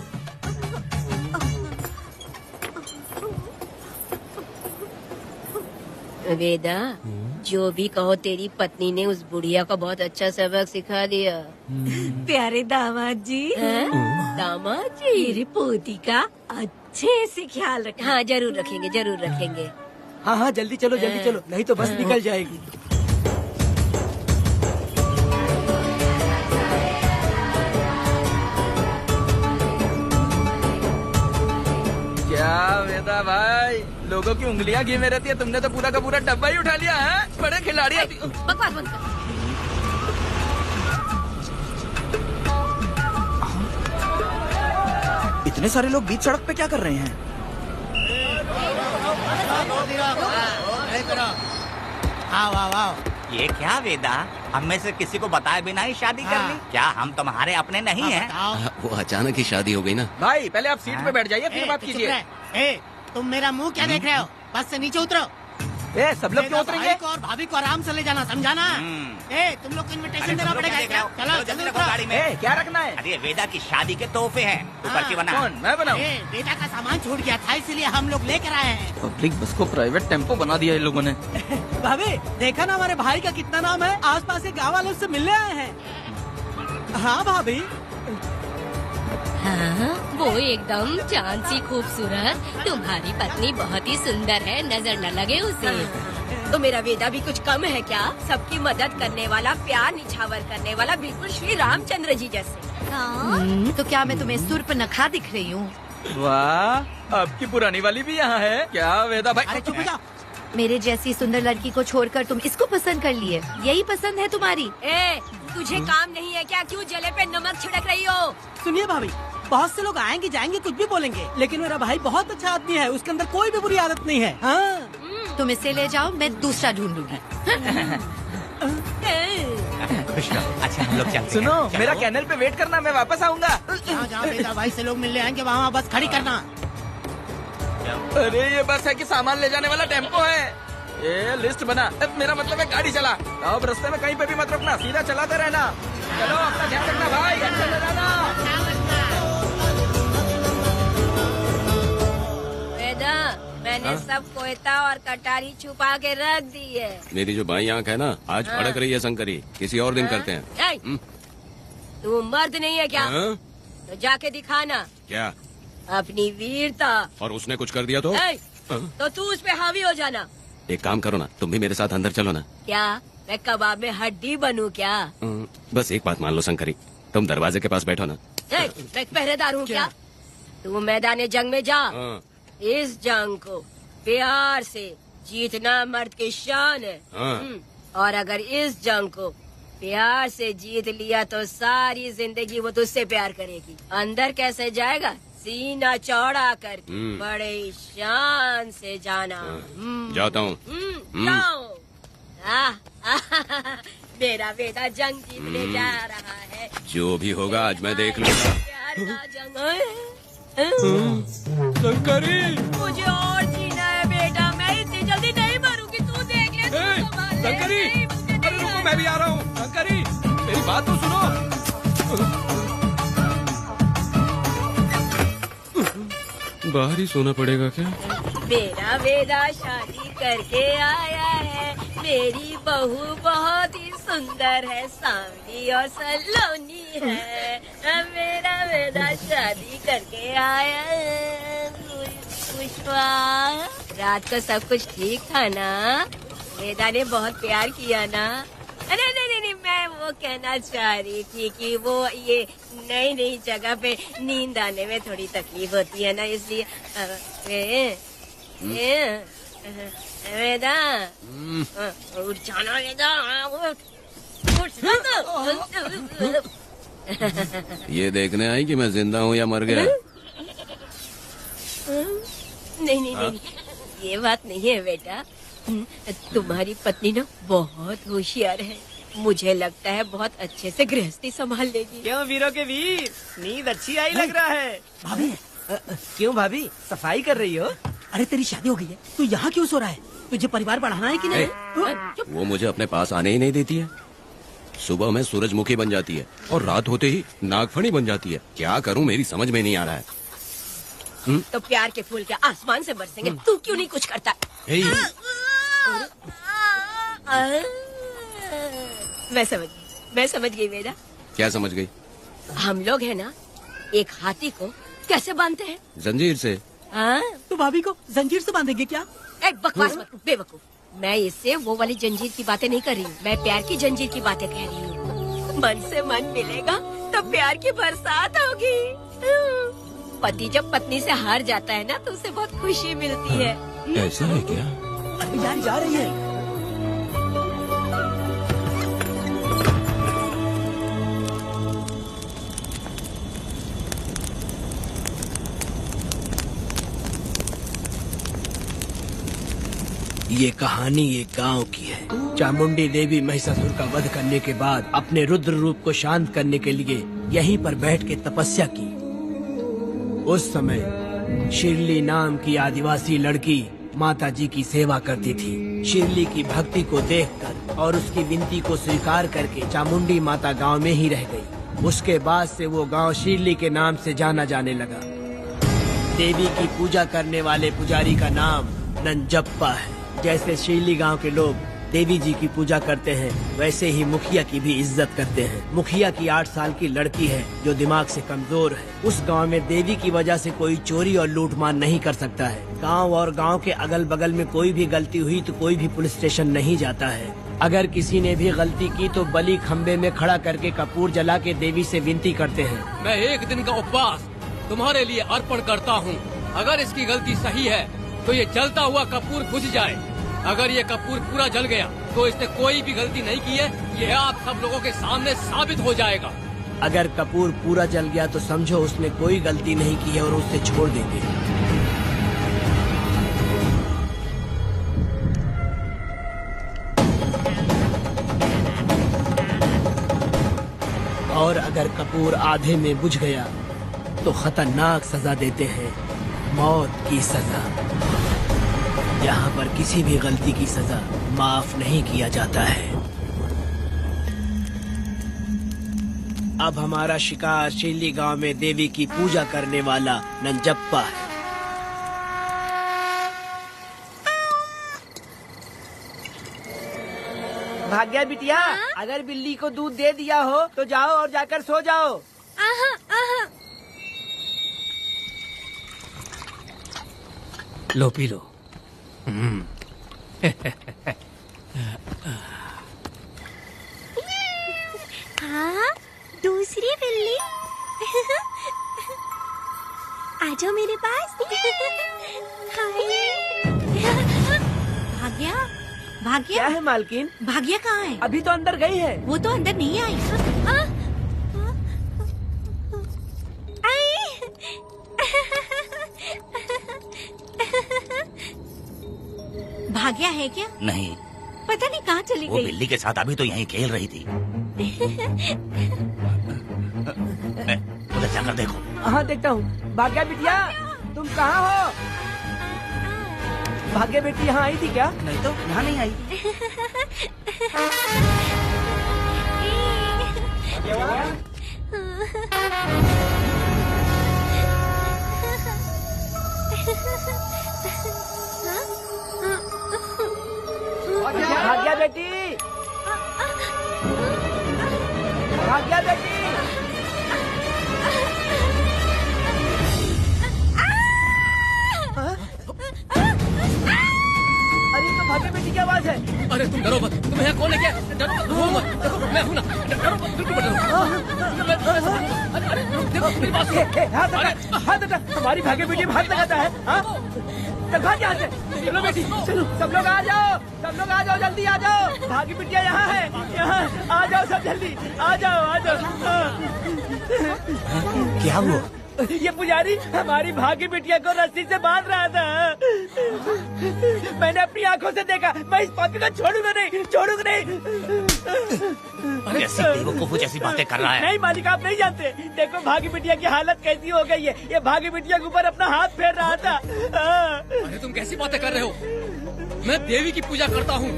वेदा, जो भी कहो, तेरी पत्नी ने उस बुढ़िया को बहुत अच्छा सबक सिखा दिया। प्यारे दामाद जी, दामाद जी, मेरी पोती का अच्छे से ख्याल रखें। हाँ, जरूर रखेंगे, जरूर रखेंगे। हाँ हाँ, जल्दी चलो, जल्दी चलो, नहीं तो बस निकल जाएगी। क्या वेदा भाई, लोगों की उंगलियां घी में रहती है, तुमने तो पूरा का पूरा डब्बा ही उठा लिया है। बड़े खिलाड़ी। बकवास बंद कर। इतने सारे लोग बीच सड़क पे क्या कर रहे हैं? ये क्या वेदा, हम में से किसी को बताए बिना ही शादी कर ली? क्या हम तुम्हारे अपने नहीं हैं? वो अचानक ही शादी हो गई ना। भाई पहले आप सीट पे बैठ जाइए, फिर बात कीजिए। तुम मेरा मुंह क्या देख रहे हो? बस से नीचे उतरो। सब लोग क्यों उतरेंगे? और भाभी को आराम से ले जाना, समझाना? तुम लोग को इनविटेशन देना पड़ेगा। चलो जल्दी उतरो। गाड़ी में क्या रखना है? अरे वेदा की शादी के तोहफे हैं, ऊपर की बना। कौन? मैं बनाऊं? बेटा का सामान छूट गया था, इसीलिए हम लोग लेकर आए हैं। पब्लिक बस को प्राइवेट टेम्पो बना दिया इन लोगों ने। भाभी देखा ना हमारे भाई का कितना नाम है, आसपास के गाँव वालों से मिलने आए हैं। हाँ भाभी। हाँ, वो एकदम चांद सी खूबसूरत। तुम्हारी पत्नी बहुत ही सुंदर है, नजर न लगे उसे। तो मेरा वेदा भी कुछ कम है क्या? सबकी मदद करने वाला, प्यार निछावर करने वाला, बिल्कुल श्री रामचंद्र जी जैसे। तो क्या मैं तुम्हें सुर्पनखा दिख रही हूँ? वाह, आपकी पुरानी वाली भी यहाँ है क्या वेदा भाई? अरे चुप हो जाओ। मेरे जैसी सुंदर लड़की को छोड़कर तुम इसको पसंद कर लिए, यही पसंद है तुम्हारी? तुझे काम नहीं है क्या? क्यों जले पे नमक छिड़क रही हो? सुनिए भाभी, बहुत से लोग आएंगे जाएंगे, कुछ भी बोलेंगे, लेकिन मेरा भाई बहुत अच्छा आदमी है, उसके अंदर कोई भी बुरी आदत नहीं है। हाँ। तुम इसे ले जाओ, मैं दूसरा ढूंढूंगी। अच्छा हम लोग चलते हैं। सुनो, मेरा कैनल पे वेट करना, मैं वापस आऊंगा। जहाँ बेटा भाई से लोग मिलने आएंगे वहाँ बस खड़ी करना। अरे ये बस है कि सामान ले जाने वाला टेम्पो है। ये लिस्ट बना, अब मेरा मतलब है गाड़ी चला। अब रास्ते में कहीं पे भी मत रुकना, सीधा चलाते रहना। चलो अपना ध्यान रखना भाई, अच्छा ले जाना। वेदा, मैंने सब कोयता और कटारी छुपा के रख दी है। मेरी जो बाई आंख है ना, आज भड़क रही है शंकरी, किसी और दिन करते हैं। तू मर्द नहीं है क्या? हाँ? तो जाके दिखाना क्या? अपनी वीरता। और उसने कुछ कर दिया तो? तो तू उस पे हावी हो जाना। एक काम करो ना, तुम भी मेरे साथ अंदर चलो ना। क्या मैं कबाब में हड्डी बनूं क्या? बस एक बात मान लो शंकरी, तुम दरवाजे के पास बैठो ना। मैं पहरेदार हूँ क्या? तू मैदान जंग में जा। इस जंग को प्यार से जीतना मर्द की शान है। और अगर इस जंग को प्यार से जीत लिया तो सारी जिंदगी वो तुझसे प्यार करेगी। अंदर कैसे जाएगा? सीना चौड़ा कर, बड़े शान से जाना। जाता हूँ। जाओ। मेरा बेटा जंग जीतने जा रहा है। जो भी होगा आज मैं देख लूंगा। प्यार का जंग। शंकरी, मुझे और जीना है बेटा, मैं इतनी जल्दी नहीं मरूंगी, तू देख ले। शंकरी, अरे रुको, मैं भी आ रहा हूँ। शंकरी, मेरी बात तो सुनो। बाहर ही सोना पड़ेगा क्या? मेरा बेटा शादी करके आया है। मेरी बहू बहुत ही सुंदर है, सांवली और सलोनी है। मेरा बेटा शादी करके आया है। पुष्पा, रात को सब कुछ ठीक था ना? वेदा ने बहुत प्यार किया ना? नहीं, मैं वो कहना चाह रही थी कि वो ये नई जगह पे नींद आने में थोड़ी तकलीफ होती है ना, इसलिए वेदा उठ जाना, वेदा उठ। ये देखने आई कि मैं जिंदा हूँ या मर गया? नहीं, ये बात नहीं है बेटा। तुम्हारी पत्नी ना बहुत होशियार है, मुझे लगता है बहुत अच्छे से गृहस्थी संभाल लेगी। क्यों वीरों के वीर, नींद अच्छी आई लग रहा है। भाभी, क्यों भाभी, सफाई कर रही हो? अरे तेरी शादी हो गई है, तू यहाँ क्यों सो रहा है? तुझे परिवार बढ़ाना है कि नहीं? वो मुझे अपने पास आने ही नहीं देती है। सुबह में सूरजमुखी बन जाती है और रात होते ही नागफनी बन जाती है। क्या करूँ, मेरी समझ में नहीं आ रहा है। तो प्यार के फूल क्या आसमान से बरसेंगे? तू क्यों नहीं कुछ करता? मैं समझ गई बेटा। क्या समझ गई? हम लोग है ना, एक हाथी को कैसे बांधते हैं? जंजीर से। तो भाभी को जंजीर से बांधेंगे क्या? बकवास मत, बेवकूफ। मैं इससे वो वाली जंजीर की बातें नहीं कर रही हूँ, मैं प्यार की जंजीर की बातें कह रही हूँ। मन से मन मिलेगा तो प्यार की बरसात होगी। पति जब पत्नी से हार जाता है ना, तो उसे बहुत खुशी मिलती है। ऐसा है क्या? अरे यार, जा रही है। ये कहानी एक गांव की है। चामुंडी देवी महिषासुर का वध करने के बाद अपने रुद्र रूप को शांत करने के लिए यहीं पर बैठ के तपस्या की। उस समय शिरली नाम की आदिवासी लड़की माता जी की सेवा करती थी। शिरली की भक्ति को देखकर और उसकी विनती को स्वीकार करके चामुंडी माता गांव में ही रह गई। उसके बाद से वो गांव शिरली के नाम से जाना जाने लगा। देवी की पूजा करने वाले पुजारी का नाम नंजप्पा है। जैसे शिरली गांव के लोग देवी जी की पूजा करते हैं, वैसे ही मुखिया की भी इज्जत करते हैं। मुखिया की 8 साल की लड़की है जो दिमाग से कमजोर है। उस गांव में देवी की वजह से कोई चोरी और लूटमार नहीं कर सकता है। गांव और गांव के अगल बगल में कोई भी गलती हुई तो कोई भी पुलिस स्टेशन नहीं जाता है। अगर किसी ने भी गलती की तो बलि खम्बे में खड़ा करके कपूर जला के देवी से विनती करते हैं। मैं 1 दिन का उपवास तुम्हारे लिए अर्पण करता हूँ। अगर इसकी गलती सही है तो ये जलता हुआ कपूर बुझ जाए। अगर ये कपूर पूरा जल गया तो इसने कोई भी गलती नहीं की है, ये आप सब लोगों के सामने साबित हो जाएगा। अगर कपूर पूरा जल गया तो समझो उसने कोई गलती नहीं की है और उसे छोड़ देंगे। और अगर कपूर आधे में बुझ गया तो खतरनाक सजा देते हैं, मौत की सजा। यहाँ पर किसी भी गलती की सजा माफ नहीं किया जाता है। अब हमारा शिकार शिरली गांव में देवी की पूजा करने वाला नंजप्पा है। भाग्या बिटिया, अगर बिल्ली को दूध दे दिया हो तो जाओ और जाकर सो जाओ। लो पी लो। हाँ, दूसरी बिल्ली। आ जाओ मेरे पास। भाग्या, भाग्या क्या है मालकिन? भाग्या कहाँ है? अभी तो अंदर गई है। वो तो अंदर नहीं आई। भाग्या है क्या? नहीं, पता नहीं कहाँ चली वो गई। बिल्ली के साथ अभी तो यहीं खेल रही थी। उधर जाकर देखो। हाँ देखता हूँ। भाग्या बिटिया, तुम कहाँ हो? भाग्या बेटी यहाँ आई थी क्या? नहीं तो यहाँ नहीं आई। बेटी, भाग्या बेटी। अरे तो भाग्या बेटी की आवाज है। अरे तुम डरो मत, तुम यहाँ कौन है क्या? डरो मत, देखो मैं हूँ ना, डरो मत, बिल्कुल मत डरो। अरे देखो मेरी बात सुनो। हाथ हटा, हमारी भाग्य बेटी में हाथ लगाता है। चल भाग यहाँ से। चलो बेटी, चलो सब लोग आ जाओ, सब लोग आ जाओ, जल्दी आ जाओ। भाग्य बिटिया यहाँ है, यहाँ आ जाओ सब जल्दी, आ जाओ आ जाओ। क्या हुआ? ये पुजारी हमारी भाग्य बिटिया को रस्सी से बांध रहा था। मैंने अपनी आंखों से देखा। मैं इस पापी को छोड़ूंगा नहीं, छोड़ूंगा नहीं। ऐसी बेवकूफों जैसी बातें कर रहा है। नहीं मालिक, आप नहीं जानते। देखो भाग्य बिटिया की हालत कैसी हो गई है। ये भाग्य बिटिया के ऊपर अपना हाथ फेर रहा था। अरे तुम कैसी बातें कर रहे हो? मैं देवी की पूजा करता हूँ।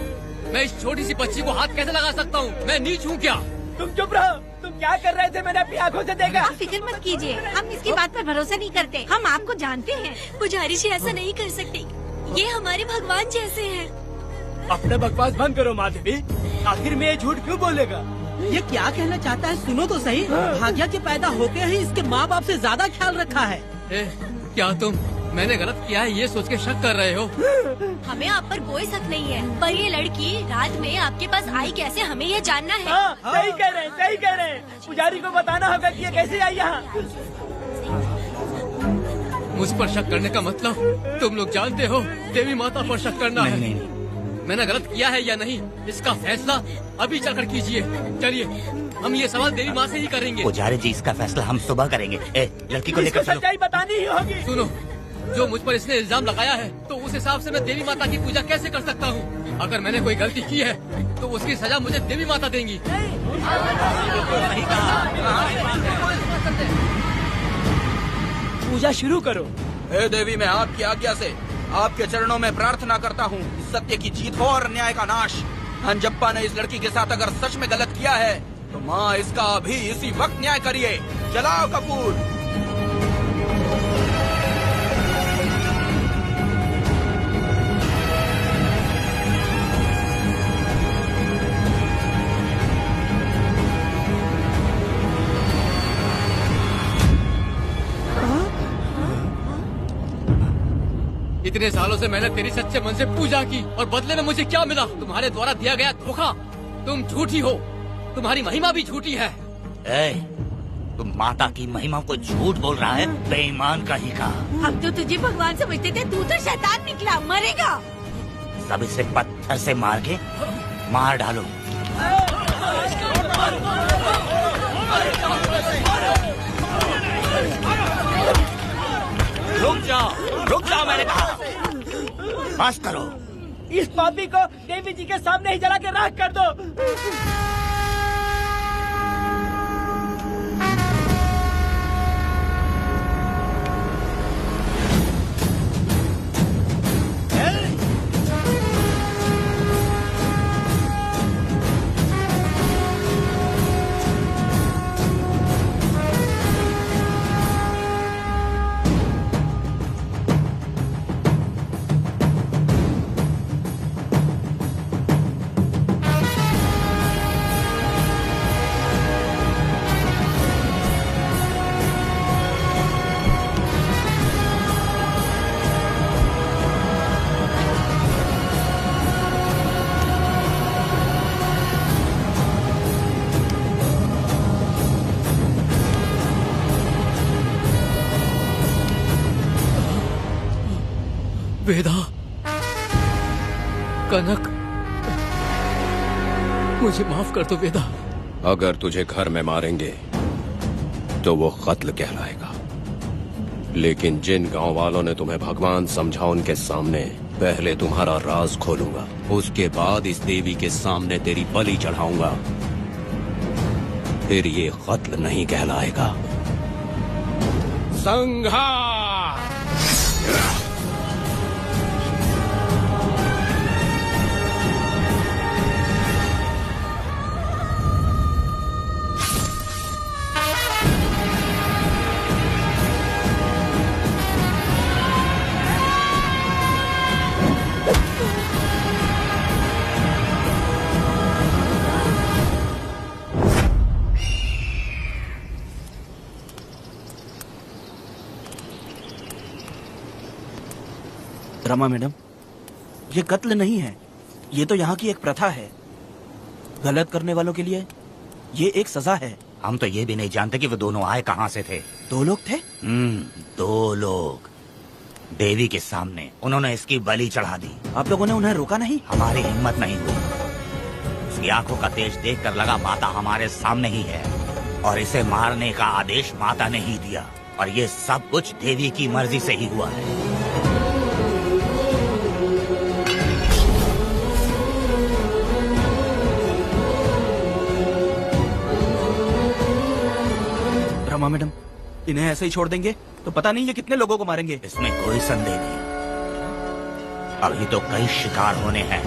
मैं इस छोटी सी बच्ची को हाथ कैसे लगा सकता हूँ? मैं नीच हूँ क्या? तुम चुप रहो। तुम क्या कर रहे थे? मैंने अपनी आंखों से देखा। आप फिक्र मत कीजिए, हम इसकी बात पर भरोसा नहीं करते। हम आपको जानते हैं। पुजारी जी ऐसा नहीं कर सकते, ये हमारे भगवान जैसे हैं। अपना बकवास बंद करो माँ देवी। आखिर में ये झूठ क्यों बोलेगा? ये क्या कहना चाहता है? सुनो तो सही। भाग्या के पैदा होते ही इसके माँ बाप से ज्यादा ख्याल रखा है। क्या तुम मैंने गलत किया है ये सोच के शक कर रहे हो? हमें आप पर कोई शक नहीं है, पर ये लड़की रात में आपके पास आई कैसे, हमें ये जानना है। सही कह रहे हैं, सही कह रहे हैं। पुजारी को बताना होगा कि ये कैसे आई यहाँ। मुझ पर शक करने का मतलब तुम लोग जानते हो देवी माता पर शक करना है। मैंने गलत किया है या नहीं, इसका फैसला अभी चलकर कीजिए। चलिए हम ये सवाल देवी माँ से ही करेंगे। पुजारी जी, इसका फैसला हम सुबह करेंगे। लड़की को लेकर चलो। सच्चाई बतानी ही होगी। सुनो, जो मुझ पर इसने इल्जाम लगाया है, तो उस हिसाब से मैं देवी माता की पूजा कैसे कर सकता हूँ? अगर मैंने कोई गलती की है तो उसकी सजा मुझे देवी माता देंगी। पूजा शुरू करो। हे देवी, मैं आपकी आज्ञा से आपके चरणों में प्रार्थना करता हूँ, सत्य की जीत हो और न्याय का नाश। अंजप्पा ने इस लड़की के साथ अगर सच में गलत किया है तो माँ इसका अभी इसी वक्त न्याय करिए। जलाओ कपूर। इतने सालों से मैंने तेरी सच्चे मन से पूजा की और बदले में मुझे क्या मिला? तुम्हारे द्वारा दिया गया धोखा। तुम झूठी हो, तुम्हारी महिमा भी झूठी है। तुम माता की महिमा को झूठ बोल रहा है, बेईमान कहीं का। हम तो तुझे भगवान समझते थे, तू तो शैतान निकला, मरेगा। सब इसे पत्थर से मार के मार डालो। रुक जाओ मैंने कहा। बस करो। इस पापी को देवी जी के सामने ही जला के राख कर दो। वेदा, कनक, मुझे माफ कर दो वेदा। अगर तुझे घर में मारेंगे तो वो कत्ल कहलाएगा, लेकिन जिन गांव वालों ने तुम्हें भगवान समझा उनके सामने पहले तुम्हारा राज खोलूंगा, उसके बाद इस देवी के सामने तेरी बलि चढ़ाऊंगा, फिर ये कत्ल नहीं कहलाएगा। संघार! रमा मैडम, ये कत्ल नहीं है, ये तो यहाँ की एक प्रथा है। गलत करने वालों के लिए ये एक सजा है। हम तो ये भी नहीं जानते कि वो दोनों आए कहाँ से थे। 2 लोग थे? 2 लोग देवी के सामने, उन्होंने इसकी बलि चढ़ा दी। आप लोगों ने उन्हें रोका नहीं? हमारी हिम्मत नहीं हुई। उसकी आंखों का तेज देखकर लगा माता हमारे सामने ही है और इसे मारने का आदेश माता ने ही दिया, और ये सब कुछ देवी की मर्जी से ही हुआ है। रमा मैडम, इन्हें ऐसे ही छोड़ देंगे तो पता नहीं ये कितने लोगों को मारेंगे। इसमें कोई संदेह नहीं, अभी तो कई शिकार होने हैं।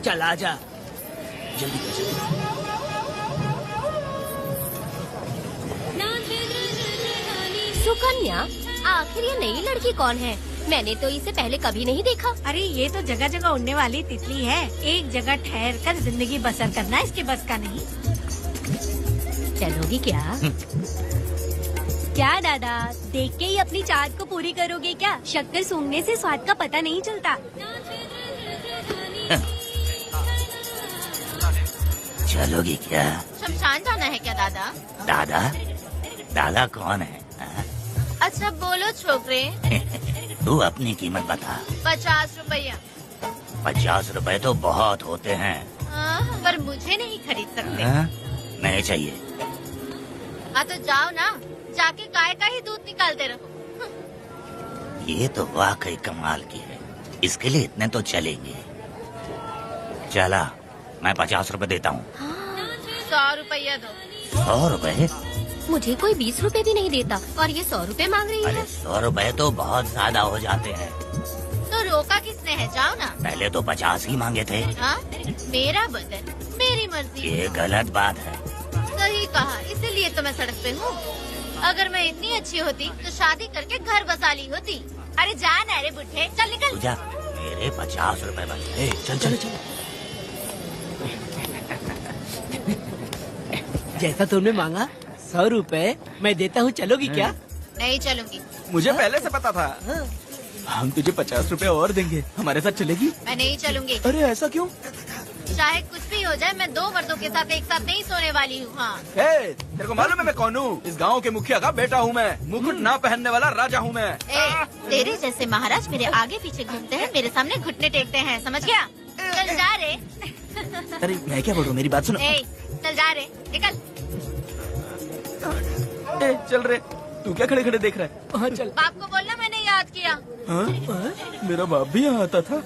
चल आजा, जल्दी कर जल्दी। सुकन्या, आखिर ये नई लड़की कौन है? मैंने तो इसे पहले कभी नहीं देखा। अरे ये तो जगह जगह उड़ने वाली तितली है। एक जगह ठहर कर जिंदगी बसर करना इसके बस का नहीं। चलोगी क्या? क्या दादा, देख के ही अपनी चाहत को पूरी करोगे क्या? शक्कर सूंघने से स्वाद का पता नहीं चलता। चलोगी क्या? शमशान जाना है क्या दादा? दादा? दादा कौन है? अच्छा बोलो छोकरे। तू अपनी कीमत बता। 50 रुपया। 50 रुपए तो बहुत होते हैं। पर मुझे नहीं खरीद सकते। नहीं चाहिए। हाँ तो जाओ ना, जाके गाय का ही दूध निकालते रहो। ये तो वाकई कमाल की है, इसके लिए इतने तो चलेंगे। चला, मैं 50 रुपए देता हूँ। 100 रुपया दो। 100 रुपए? मुझे कोई 20 रुपए भी नहीं देता और ये 100 रुपए मांग रही है। अरे 100 रुपए तो बहुत ज्यादा हो जाते हैं। तो रोका किसने है? जाओ ना। पहले तो 50 ही मांगे थे। हाँ? मेरा बदन, मेरी मर्जी। ये गलत बात है। सही कहा, इसीलिए तो मैं सड़क पे हूँ। अगर मैं इतनी अच्छी होती तो शादी करके घर बसा ली होती। अरे जा ना रे बुढ़े, चल निकल। पूजा, मेरे 50 रुपए बचे। चल चल चल। जैसा तुमने मांगा 100 रुपए मैं देता हूँ, चलोगी क्या? नहीं चलूंगी। मुझे पहले से पता था। हम तुझे 50 रुपए और देंगे, हमारे साथ चलेगी? मैं नहीं चलूंगी। अरे ऐसा क्यों? चाहे कुछ भी हो जाए, मैं 2 मर्दों के साथ एक साथ नहीं सोने वाली हूँ। हाँ। तेरे को मालूम है मैं कौन हूँ? इस गांव के मुखिया का बेटा हूँ मैं। मुकुट ना पहनने वाला राजा हूँ मैं। तेरे जैसे महाराज मेरे आगे पीछे घूमते हैं, मेरे सामने घुटने टेकते हैं, समझ गया? चल जा रे। अरे मैं क्या बोल रहा हूँ, मेरी बात सुनो। चल जा रे, निकल। चल रे, तू क्या खड़े खड़े देख रहा है? हाँ चल। बाप को बोलना मैंने याद किया। हाँ? मेरा बाप भी यहाँ आता था।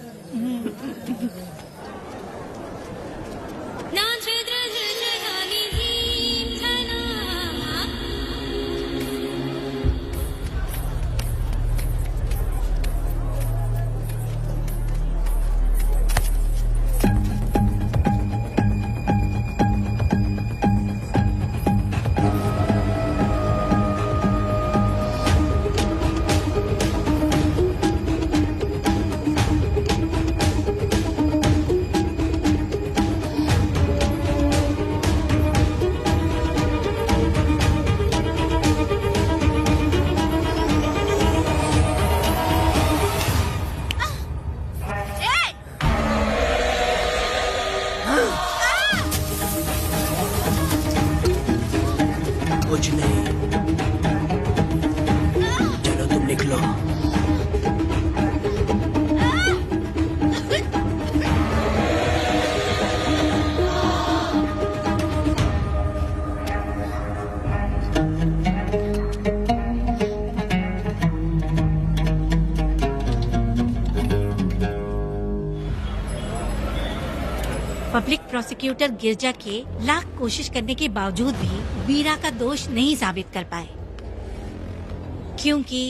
कुछ नहीं, चलो तुम निकलो। प्रोसिक्यूटर गिरजा के लाख कोशिश करने के बावजूद भी वीरा का दोष नहीं साबित कर पाए, क्योंकि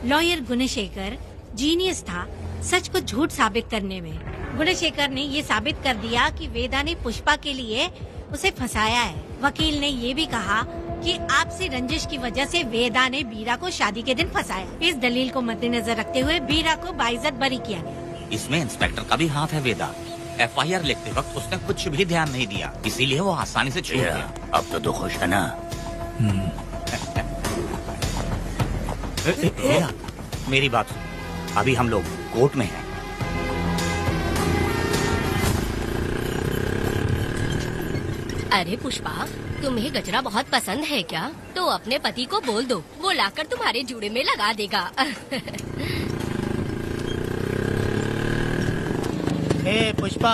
लॉयर गुणशेखर जीनियस था सच को झूठ साबित करने में। गुणशेखर ने ये साबित कर दिया कि वेदा ने पुष्पा के लिए उसे फंसाया है। वकील ने ये भी कहा कि आपसी रंजिश की वजह से वेदा ने वीरा को शादी के दिन फंसाया। इस दलील को मद्देनजर रखते हुए वीरा को बाइज्जत बरी किया गया। इसमें इंस्पेक्टर का भी हाथ है वेदा। FIR लिखते वक्त उसने कुछ भी ध्यान नहीं दिया, इसीलिए वो आसानी से छूट गया। अब तो खुश है ना? मेरी बात सुन, अभी हम लोग कोर्ट में हैं। अरे पुष्पा, तुम्हें गजरा बहुत पसंद है क्या? तो अपने पति को बोल दो, वो लाकर तुम्हारे जूड़े में लगा देगा। ए पुष्पा,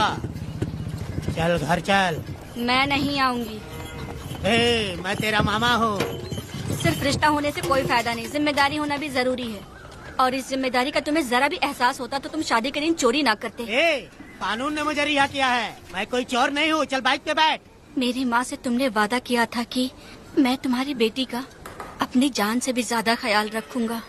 चल घर चल। मैं नहीं आऊंगी। ए, मैं तेरा मामा हूँ। सिर्फ रिश्ता होने से कोई फायदा नहीं, जिम्मेदारी होना भी जरूरी है। और इस जिम्मेदारी का तुम्हें जरा भी एहसास होता तो तुम शादी के दिन चोरी ना करते। ए, कानून ने मुझे रिहा किया है, मैं कोई चोर नहीं हूँ। चल बाइक पे बैठ। मेरी माँ से तुमने वादा किया था कि मैं तुम्हारी बेटी का अपनी जान से भी ज्यादा ख्याल रखूंगा,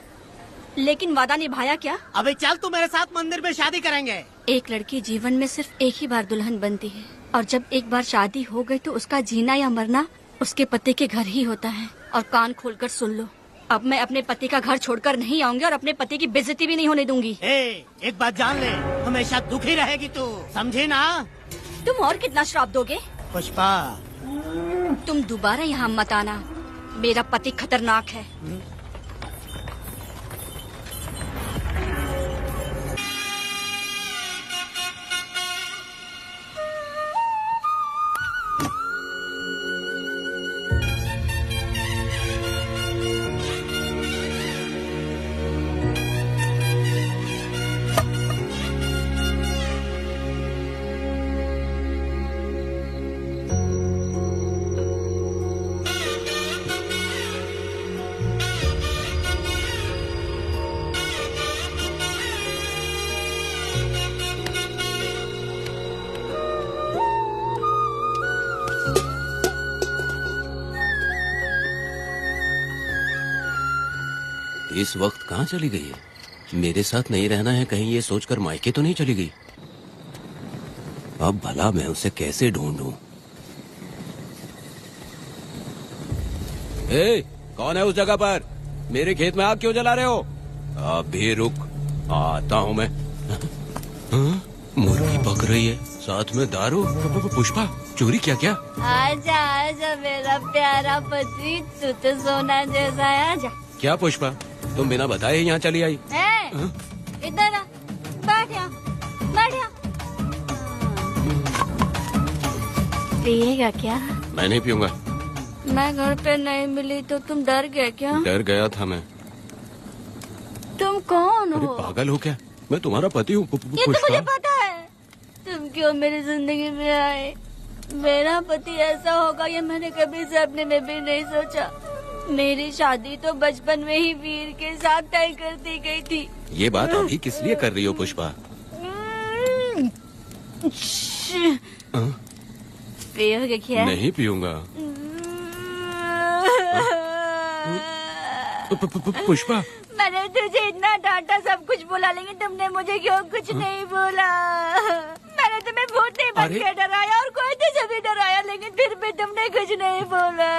लेकिन वादा निभाया क्या? अबे चल, तू मेरे साथ मंदिर में शादी करेंगे। एक लड़की जीवन में सिर्फ एक ही बार दुल्हन बनती है, और जब एक बार शादी हो गई तो उसका जीना या मरना उसके पति के घर ही होता है। और कान खोलकर सुन लो, अब मैं अपने पति का घर छोड़कर नहीं आऊंगी और अपने पति की बेइज्जती भी नहीं होने दूंगी। एक बात जान ले, हमेशा दुखी रहेगी तू, समझी ना? तुम और कितना श्राप दोगे? पुष्पा, तुम दोबारा यहाँ मत आना, मेरा पति खतरनाक है। इस वक्त कहाँ चली गई है? मेरे साथ नहीं रहना है कहीं ये सोचकर मायके तो नहीं चली गई? अब भला मैं उसे कैसे ढूंढूं? ए, कौन है उस जगह पर? मेरे खेत में आग क्यों जला रहे हो? अभी रुक, आता हूँ मैं। हाँ? मुर्गी पक रही है, साथ में दारू। पुष्पा, चोरी क्या? क्या? आजा आजा मेरा प्यारा पति, तू तो सोना जैसा है। आजा। क्या पुष्पा, तुम बिना बताए यहाँ चली आई? इधर आ, बैठ यहाँ, बैठ यहाँ। पिएगा क्या? मैं नहीं पीऊंगा। मैं घर पे नहीं मिली तो तुम डर गए क्या? डर गया था मैं। तुम कौन अरे हो? पागल हो क्या? मैं तुम्हारा पति हूँ। ये तो मुझे पता है। तुम क्यों मेरी जिंदगी में आए? मेरा पति ऐसा होगा ये मैंने कभी सपने में भी नहीं सोचा। मेरी शादी तो बचपन में ही वीर के साथ तय कर दी गई थी। ये बात अभी किस लिए कर रही हो पुष्पा? पियोगे क्या? नहीं पीऊंगा। पुष्पा, मैंने तुझे इतना डांटा, सब कुछ बोला, लेकिन तुमने मुझे क्यों कुछ नहीं बोला? मैंने तुम्हें भूत नहीं बन के डराया और कोई तुझे भी डराया, लेकिन फिर भी तुमने कुछ नहीं बोला।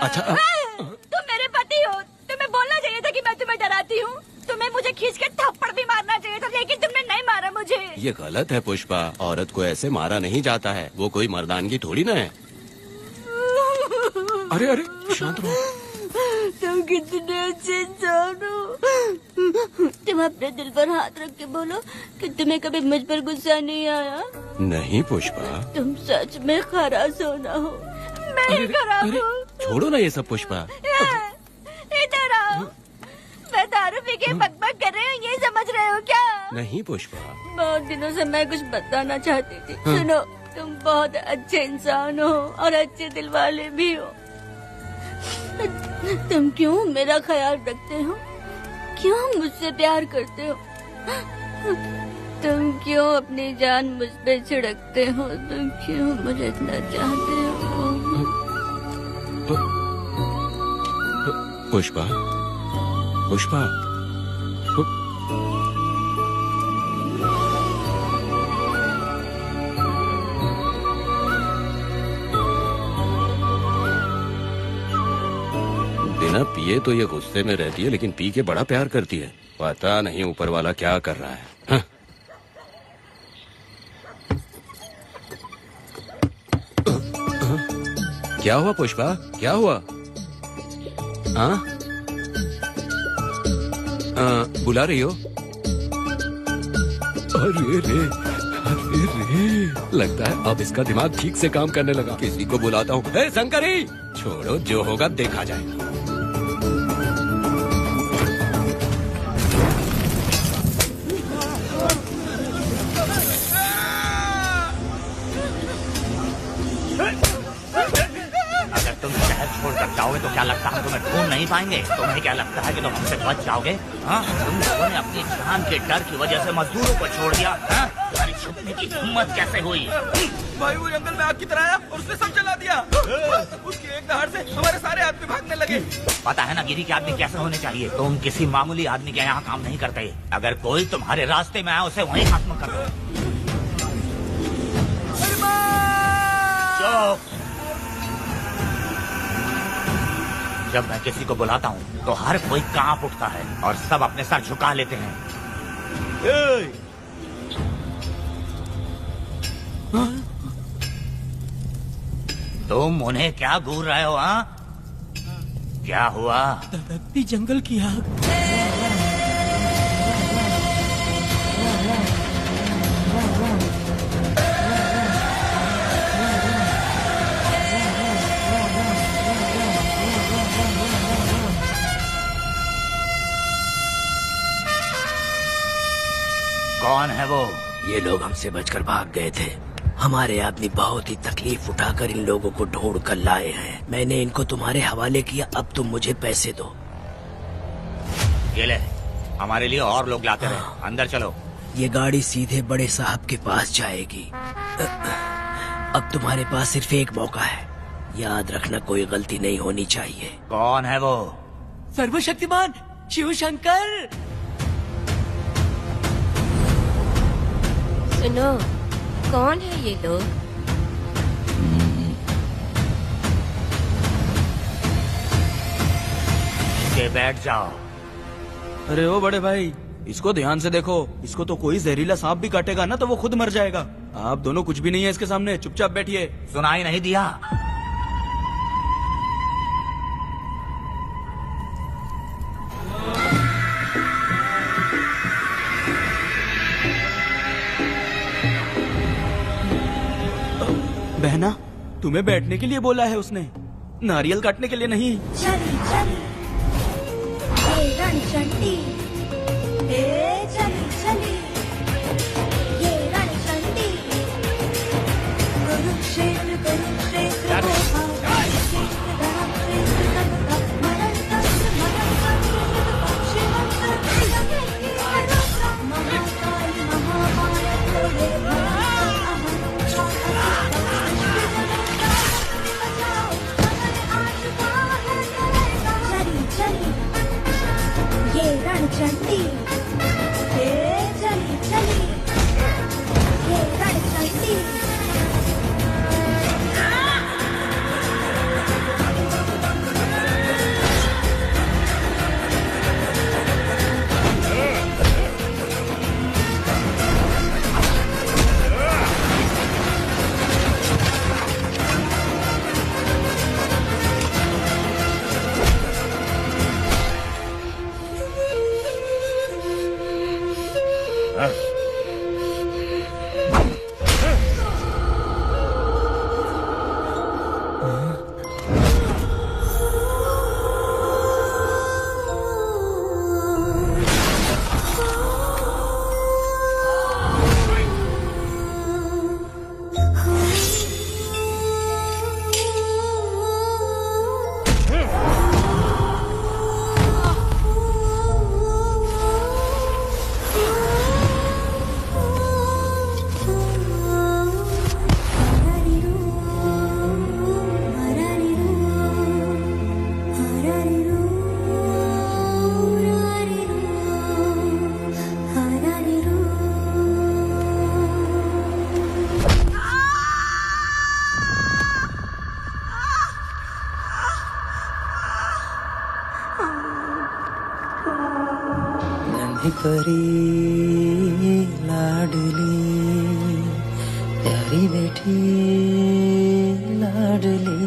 अच्छा, तुम मेरे पति हो, तुम्हें बोलना चाहिए था कि मैं तुम्हें डराती हूँ। तुम्हें मुझे खींच के थप्पड़ भी मारना चाहिए था, लेकिन तुमने नहीं मारा मुझे। ये गलत है पुष्पा, औरत को ऐसे मारा नहीं जाता है, वो कोई मर्दानगी थोड़ी ना है। अरे अरे शांत रहो। तुम कितने अच्छे इंसान हो। तुम अपने दिल पर हाथ रख के बोलो कि तुम्हें कभी मुझ पर गुस्सा नहीं आया। नहीं पुष्पा, तुम सच में खराब सोना हो। मैं ही खराब हूँ। छोड़ो ना ये सब पुष्पा। इधर आओ। मैं दारू पी के बकबक कर रही हूँ, ये समझ रहे हो क्या? नहीं पुष्पा, बहुत दिनों से मैं कुछ बताना चाहती थी। सुनो, तुम बहुत अच्छे इंसान हो और अच्छे दिल वाले भी हो। तुम क्यों मेरा ख्याल रखते हो? क्यों मुझसे प्यार करते हो? तुम क्यों अपनी जान मुझ पे छिड़कते हो? तुम क्यों मुझे इतना चाहते हो? पुष्पा, पुष्पा, बिना पिए तो ये गुस्से में रहती है, लेकिन पी के बड़ा प्यार करती है। पता नहीं ऊपर वाला क्या कर रहा है। हाँ? क्या हुआ पुष्पा, क्या हुआ? हाँ? बुला रही हो? अरे रे, अरे रे, लगता है अब इसका दिमाग ठीक से काम करने लगा। किसी को बुलाता हूँ। ए शंकरी, छोड़ो, जो होगा देखा जाएगा। जाओगे तो क्या लगता है तुम्हें ढूंढ नहीं पाएंगे? तुम्हें क्या लगता है कि तुम हमसे बच जाओगे? हाँ, तुम लोगों ने अपनी जान के डर की वजह से मजदूरों को छोड़ दिया। हाँ? तुम्हारी छुपने की हिम्मत कैसे हुई? भाई वो जंगल में आग की तरह आया और उसने सब जला दिया। उसकी एक दहाड़ से हमारे सारे आदमी भागने लगे। पता है ना गिरी के आदमी कैसे होने चाहिए? तुम किसी मामूली आदमी के यहाँ काम नहीं करते। अगर कोई तुम्हारे रास्ते में आया उसे वहीं खत्म कर दो। चुप। जब मैं किसी को बुलाता हूँ तो हर कोई कांप उठता है और सब अपने सर झुका लेते हैं। तुम उन्हें क्या घूर रहे हो? हाँ, क्या हुआ? दबकती जंगल की आग। कौन है वो? ये लोग हमसे बचकर भाग गए थे। हमारे आदमी बहुत ही तकलीफ उठाकर इन लोगों को ढूंढ कर लाए हैं। मैंने इनको तुम्हारे हवाले किया, अब तुम मुझे पैसे दो। ये ले, हमारे लिए और लोग लाते रहे। अंदर चलो। ये गाड़ी सीधे बड़े साहब के पास जाएगी। अब तुम्हारे पास सिर्फ एक मौका है, याद रखना कोई गलती नहीं होनी चाहिए। कौन है वो? सर्वशक्तिमान शिव शंकर। सुनो, कौन है ये लोग? नीचे बैठ जाओ। अरे ओ बड़े भाई, इसको ध्यान से देखो। इसको तो कोई जहरीला सांप भी काटेगा ना तो वो खुद मर जाएगा। आप दोनों कुछ भी नहीं है इसके सामने, चुपचाप बैठिए। सुनाई नहीं दिया? बहना, तुम्हें बैठने के लिए बोला है उसने, नारियल काटने के लिए नहीं। चली चली ये रणचंडी, चली चली ये रणचंडी, कुरुक्षेत्र कुरुक्षेत्र रणचंडी, चली चली ये रणचंडी। परी लाडली प्यारी बेटी लाडली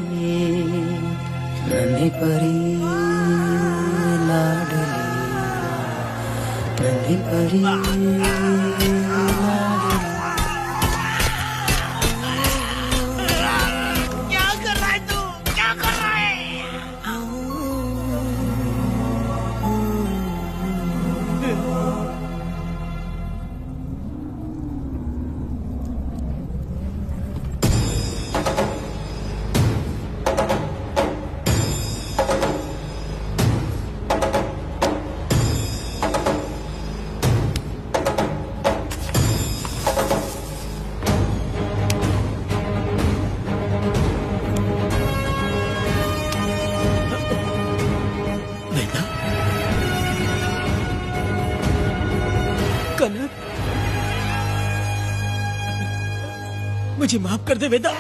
नन्ही परी लाडली नन्ही परी क्या कर रहा है तू? क्या कर रहा है? कनक, मुझे माफ कर दे वेदा।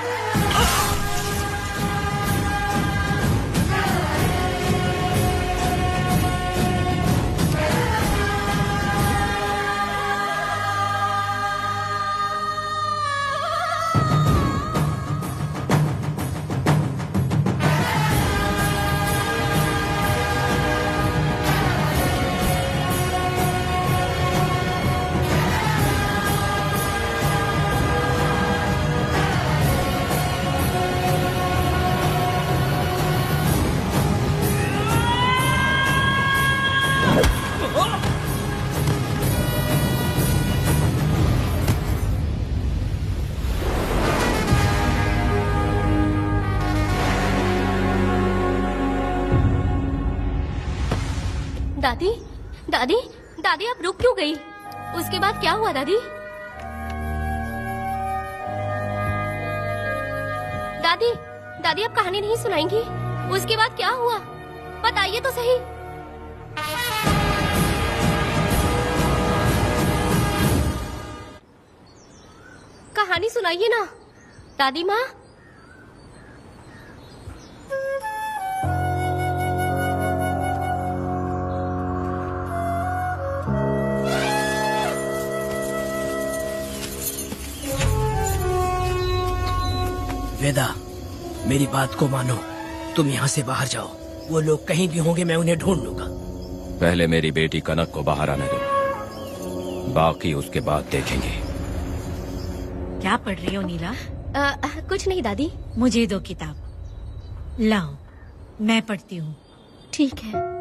दादी, दादी, दादी आप रुक क्यों गई? उसके बाद क्या हुआ दादी? दादी, दादी आप कहानी नहीं सुनाएंगी? उसके बाद क्या हुआ? बताइए तो सही। कहानी सुनाइए ना, दादी माँ। वेदा, मेरी बात को मानो, तुम यहाँ से बाहर जाओ। वो लोग कहीं भी होंगे, मैं उन्हें ढूंढ लूंगा। पहले मेरी बेटी कनक को बाहर आने दो, बाकी उसके बाद देखेंगे। क्या पढ़ रही हो नीला? कुछ नहीं दादी। मुझे दो किताब लाओ, मैं पढ़ती हूँ। ठीक है।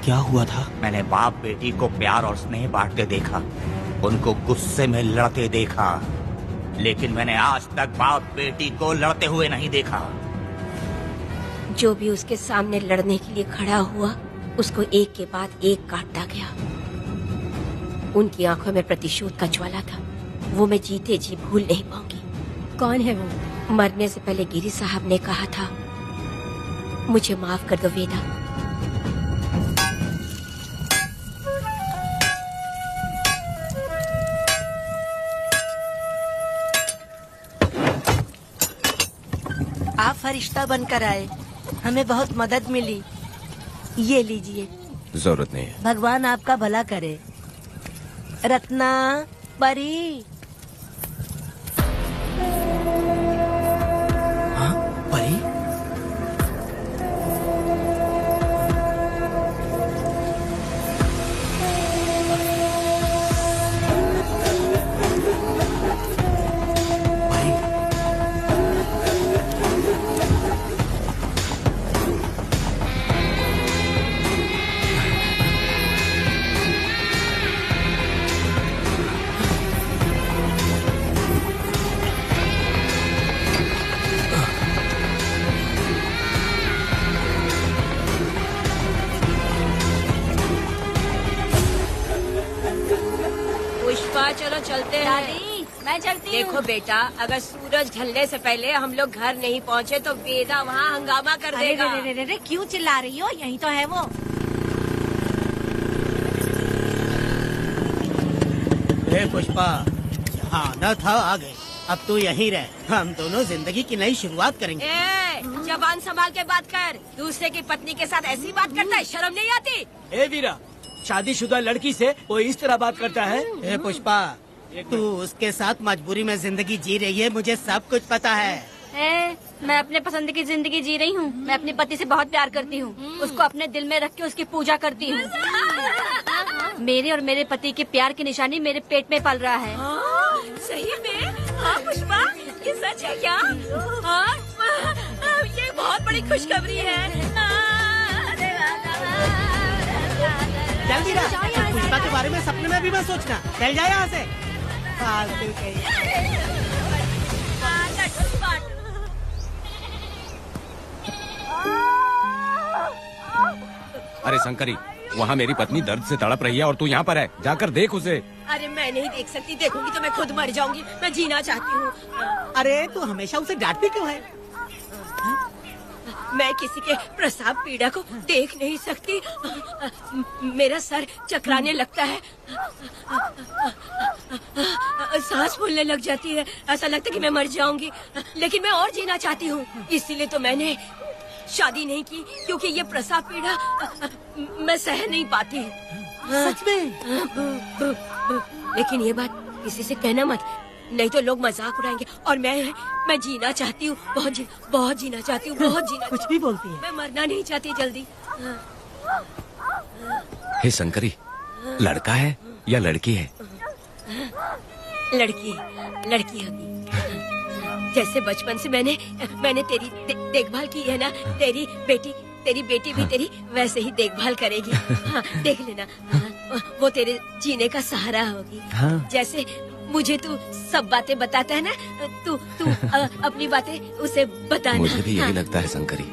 क्या हुआ था? मैंने बाप बेटी को प्यार और स्नेह बांटते देखा, उनको गुस्से में लड़ते देखा, लेकिन मैंने आज तक बाप बेटी को लड़ते हुए नहीं देखा। जो भी उसके सामने लड़ने के लिए खड़ा हुआ, उसको एक के बाद एक काटता गया। उनकी आंखों में प्रतिशोध का ज्वाला था, वो मैं जीते जी भूल नहीं पाऊंगी। कौन है वो? मरने से पहले गिरी साहब ने कहा था, मुझे माफ कर दो वेदा। आप फरिश्ता बनकर आए, हमें बहुत मदद मिली। ये लीजिए। जरूरत नहीं है। भगवान आपका भला करे। रत्ना, परी। हाँ, परी? पुष्पा, चलो चलते हैं। दादी, मैं चलती हूँ। देखो बेटा, अगर सूरज ढलने से पहले हम लोग घर नहीं पहुँचे तो वेदा वहाँ हंगामा कर देगा। अरे क्यों चिल्ला रही हो? यही तो है वो। पुष्पा, यहाँ आना था आ गए। अब तू यहीं रह, हम दोनों जिंदगी की नई शुरुआत करेंगे। जबान संभाल के बात कर। दूसरे की पत्नी के साथ ऐसी बात करता है, शर्म नहीं आती? ए वीरा, शादीशुदा लड़की से कोई इस तरह बात करता है? ए पुष्पा, तू उसके साथ मजबूरी में जिंदगी जी रही है, मुझे सब कुछ पता है। मैं अपने पसंद की जिंदगी जी रही हूँ। मैं अपने पति से बहुत प्यार करती हूँ। उसको अपने दिल में रख के उसकी पूजा करती हूँ। मेरे और मेरे पति के प्यार की निशानी मेरे पेट में पल रहा है। सही में? हाँ पुष्पा, ये सच है क्या? हाँ, ये बहुत बड़ी खुशखबरी है। जल्दी रहा, पुष्पा के बारे में सपने में भी मत सोचना। चल जाए यहाँ से। फालतू कहीं। अरे शंकरी, वहाँ मेरी पत्नी दर्द से तड़प रही है और तू यहाँ पर है। जाकर देख उसे। अरे मैं नहीं देख सकती, देखूंगी तो मैं खुद मर जाऊंगी। मैं जीना चाहती हूँ। अरे तू हमेशा उसे डांटती क्यों है? मैं किसी के प्रसाव पीड़ा को देख नहीं सकती। मेरा सर चकराने लगता है, सांस फूलने लग जाती है, ऐसा लगता है कि मैं मर जाऊंगी। लेकिन मैं और जीना चाहती हूँ, इसीलिए तो मैंने शादी नहीं की, क्योंकि ये प्रसाव पीड़ा मैं सह नहीं पाती। सच में? लेकिन ये बात किसी से कहना मत, नहीं तो लोग मजाक उड़ाएंगे। और मैं जीना चाहती हूँ, बहुत जीना चाहती हूँ, बहुत जीना। कुछ भी बोलती है। मैं मरना नहीं चाहती जल्दी। हे शंकरी, लड़का है या लड़की है? लड़की होगी। जैसे बचपन से मैंने तेरी देखभाल की है ना, तेरी बेटी भी तेरी वैसे ही देखभाल करेगी। हाँ, देख लेना। हाँ, वो तेरे जीने का सहारा होगी। हाँ। जैसे मुझे तू सब बातें बताता है ना, तू अपनी बातें उसे बताना। मुझे भी यही लगता है शंकरी।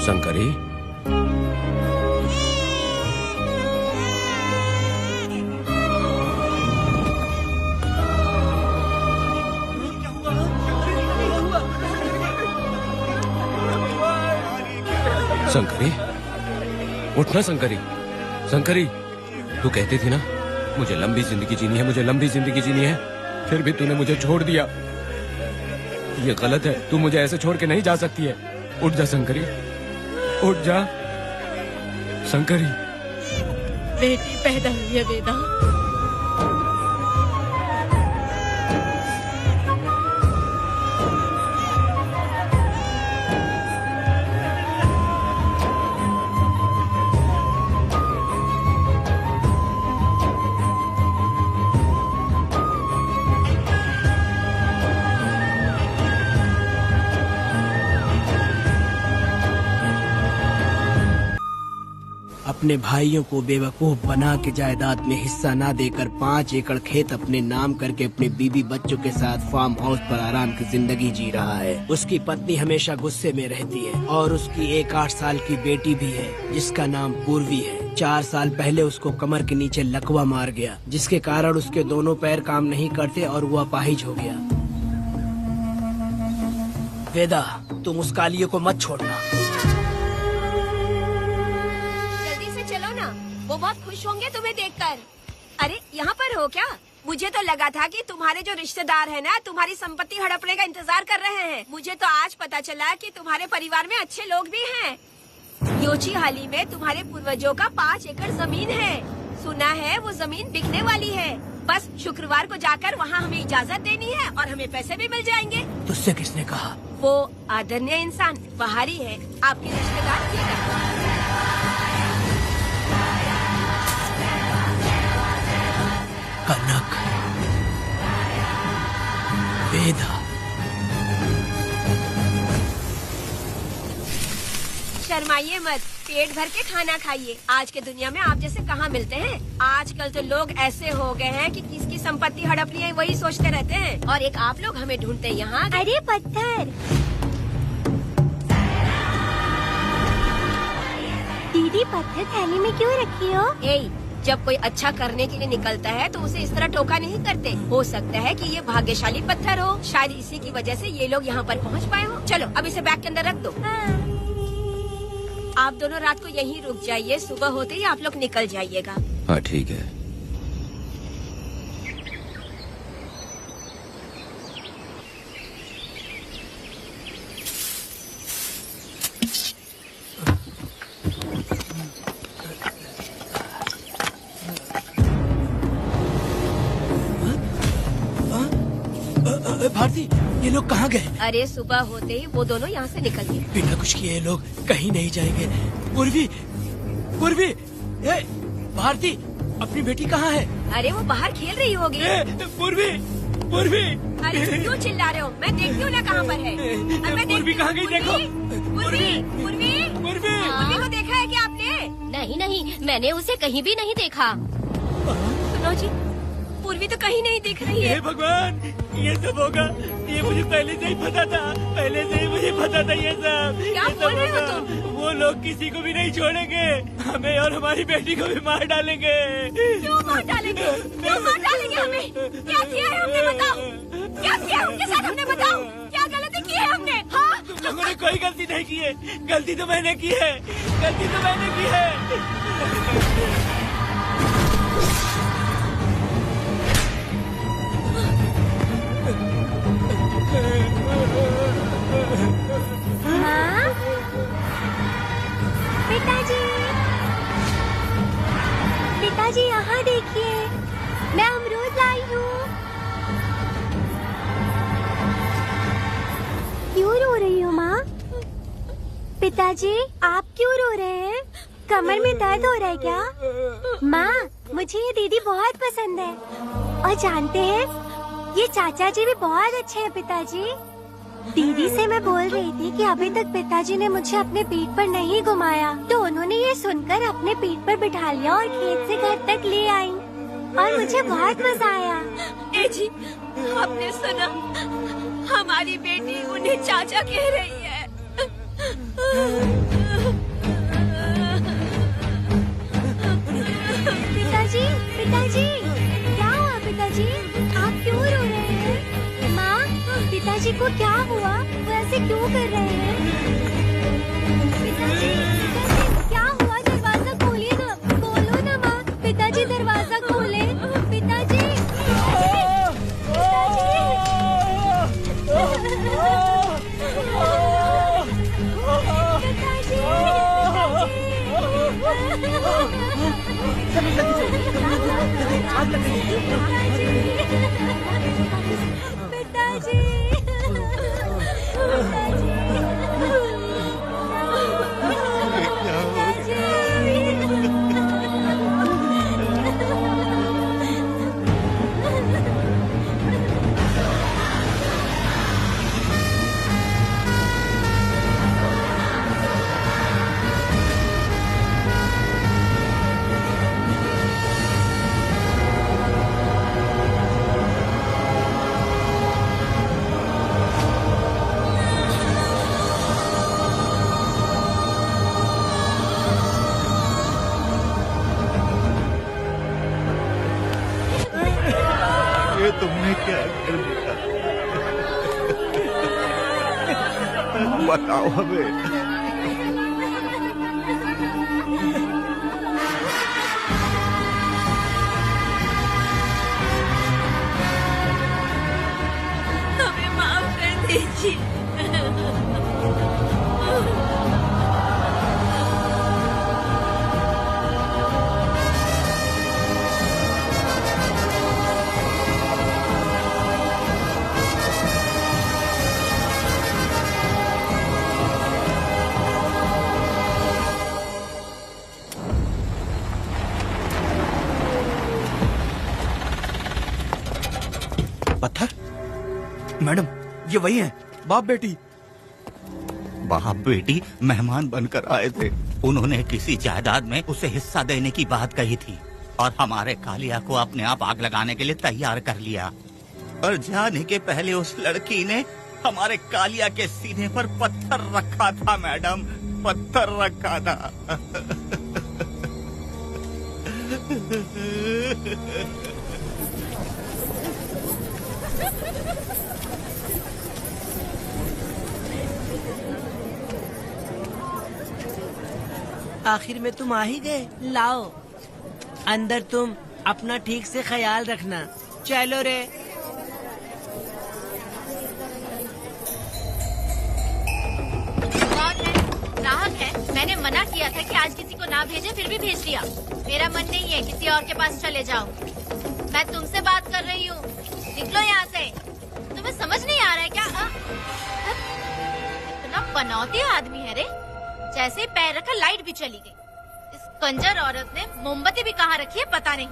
शंकरी, शंकरी, उठना शंकरी। शंकरी, तू कहती थी ना मुझे लंबी जिंदगी जीनी है, मुझे लंबी जिंदगी जीनी है, फिर भी तूने मुझे छोड़ दिया। ये गलत है, तू मुझे ऐसे छोड़ के नहीं जा सकती है। उठ जा शंकरी, उठ जा शंकरी। बेटी पैदा हुई है वेदा। अपने भाइयों को बेवकूफ बना के जायदाद में हिस्सा ना देकर 5 एकड़ खेत अपने नाम करके अपने बीबी बच्चों के साथ फार्म हाउस पर आराम की जिंदगी जी रहा है। उसकी पत्नी हमेशा गुस्से में रहती है और उसकी एक 8 साल की बेटी भी है जिसका नाम पूर्वी है। 4 साल पहले उसको कमर के नीचे लकवा मार गया, जिसके कारण उसके दोनों पैर काम नहीं करते और वो अपाहिज हो गया। वेदा, तुम उस कालिये को मत छोड़ना। वो बहुत खुश होंगे तुम्हें देखकर। अरे यहाँ पर हो क्या? मुझे तो लगा था कि तुम्हारे जो रिश्तेदार हैं ना, तुम्हारी संपत्ति हड़पने का इंतजार कर रहे हैं। मुझे तो आज पता चला कि तुम्हारे परिवार में अच्छे लोग भी हैं। योची हाली में तुम्हारे पूर्वजों का 5 एकड़ जमीन है। सुना है वो जमीन बिकने वाली है। बस शुक्रवार को जाकर वहाँ हमें इजाजत देनी है और हमें पैसे भी मिल जाएंगे। तुझसे किसने कहा? वो आदरणीय इंसान बाहरी है, आपके रिश्तेदार ही है। कनक, वेदा, शर्माइए मत, पेट भर के खाना खाइए। आज के दुनिया में आप जैसे कहाँ मिलते हैं। आजकल तो लोग ऐसे हो गए हैं कि किसकी संपत्ति हड़प ली है वही सोचते रहते हैं। और एक आप लोग हमें ढूंढते हैं यहाँ। अरे पत्थर, दीदी पत्थर थैली में क्यों रखी हो? जब कोई अच्छा करने के लिए निकलता है तो उसे इस तरह टोका नहीं करते। हो सकता है कि ये भाग्यशाली पत्थर हो, शायद इसी की वजह से ये लोग यहाँ पर पहुँच पाए हो। चलो अब इसे बैग के अंदर रख दो। आप दोनों रात को यहीं रुक जाइए, सुबह होते ही आप लोग निकल जाइएगा। हाँ ठीक है। भारती, ये लोग कहाँ गए? अरे सुबह होते ही वो दोनों यहाँ से निकल गए। बिना कुछ किए ये लोग कहीं नहीं जाएंगे। पूर्वी, पूर्वी, भारती, अपनी बेटी कहाँ है? अरे वो बाहर खेल रही होगी। पूर्वी, पूर्वी। अरे क्यों चिल्ला रहे हो? मैं देखती हूँ ना कहाँ पर है। पूर्वी कहाँ गई? देखो। पूर्वी, पूर्वी, पूर्वी को देखा है क्या आपने? नहीं नहीं, मैंने उसे कहीं भी नहीं देखा। सुनो जी, पूर्वी तो कहीं नहीं दिख रही है। हे भगवान, ये सब होगा, ये मुझे पहले से ही पता था। पहले से ही मुझे पता था ये सब। क्या बोल रहे हो तुम? वो लोग किसी को भी नहीं छोड़ेंगे, हमें और हमारी बेटी को भी मार डालेंगे। क्यों मार डालेंगे? क्यों मार डालेंगे हमें? क्या किया है हमने बताओ? क्या किया है उनके साथ हमने बताओ? क्या गलती की है हमने? हाँ? तुम लोगों ने कोई गलती नहीं की है। गलती तो मैंने की है, गलती तो मैंने की है। माँ, पिताजी, पिताजी यहाँ देखिए, मैं अमरूद लाई हूँ। क्यों रो रही हो माँ? पिताजी, आप क्यों रो रहे हैं? कमर में दर्द हो रहा है क्या? माँ, मुझे ये दीदी बहुत पसंद है। और जानते हैं, ये चाचा जी भी बहुत अच्छे हैं पिताजी। दीदी से मैं बोल रही थी कि अभी तक पिताजी ने मुझे अपने पीठ पर नहीं घुमाया, तो उन्होंने ये सुनकर अपने पीठ पर बिठा लिया और खेत से घर तक ले आई और मुझे बहुत मजा आया। ए जी, आपने सुना? हमारी बेटी उन्हें चाचा कह रही है। पिताजी, पिताजी, क्या हुआ पिताजी? आप क्यों रो रहे हैं? माँ, पिताजी को क्या हुआ? वो ऐसे क्यों कर रहे हैं? पिताजी, क्या हुआ? दरवाजा खोलिए ना, खोलो ना माँ। पिताजी दरवाजा खोले। पिताजी, तुमने क्या कर दिया? बताओ हमें। हमें माफ कर दीजिए। पत्थर? मैडम, ये वही है, बाप बेटी। बाप बेटी मेहमान बनकर आए थे, उन्होंने किसी जायदाद में उसे हिस्सा देने की बात कही थी और हमारे कालिया को अपने आप आग लगाने के लिए तैयार कर लिया। और जाने के पहले उस लड़की ने हमारे कालिया के सीने पर पत्थर रखा था मैडम, पत्थर रखा था। आखिर में तुम आ ही गए। लाओ अंदर, तुम अपना ठीक से ख्याल रखना। चलो रे। ग्राहक है, मैंने मना किया था कि आज किसी को ना भेजे, फिर भी भेज दिया। मेरा मन नहीं है, किसी और के पास चले जाओ। मैं तुमसे बात कर रही हूँ, निकलो यहाँ से। तुम्हें समझ नहीं आ रहा है क्या? इतना बनौती आदमी है रे, जैसे ही पैर रखा लाइट भी चली गई। इस कंजर औरत ने मोमबत्ती भी कहाँ रखी है पता नहीं।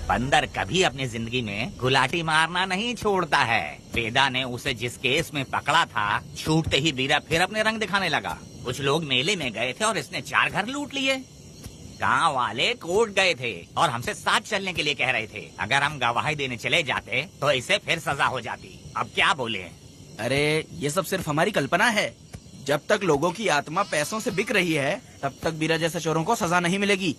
बंदर कभी अपनी जिंदगी में गुलाटी मारना नहीं छोड़ता है। वेदा ने उसे जिस केस में पकड़ा था, छूटते ही वीरा फिर अपने रंग दिखाने लगा। कुछ लोग मेले में गए थे और इसने 4 घर लूट लिए। गांव वाले कोर्ट गए थे और हमसे साथ चलने के लिए कह रहे थे। अगर हम गवाही देने चले जाते तो इसे फिर सजा हो जाती। अब क्या बोले? अरे ये सब सिर्फ हमारी कल्पना है। जब तक लोगों की आत्मा पैसों से बिक रही है, तब तक वीरा जैसे चोरों को सजा नहीं मिलेगी।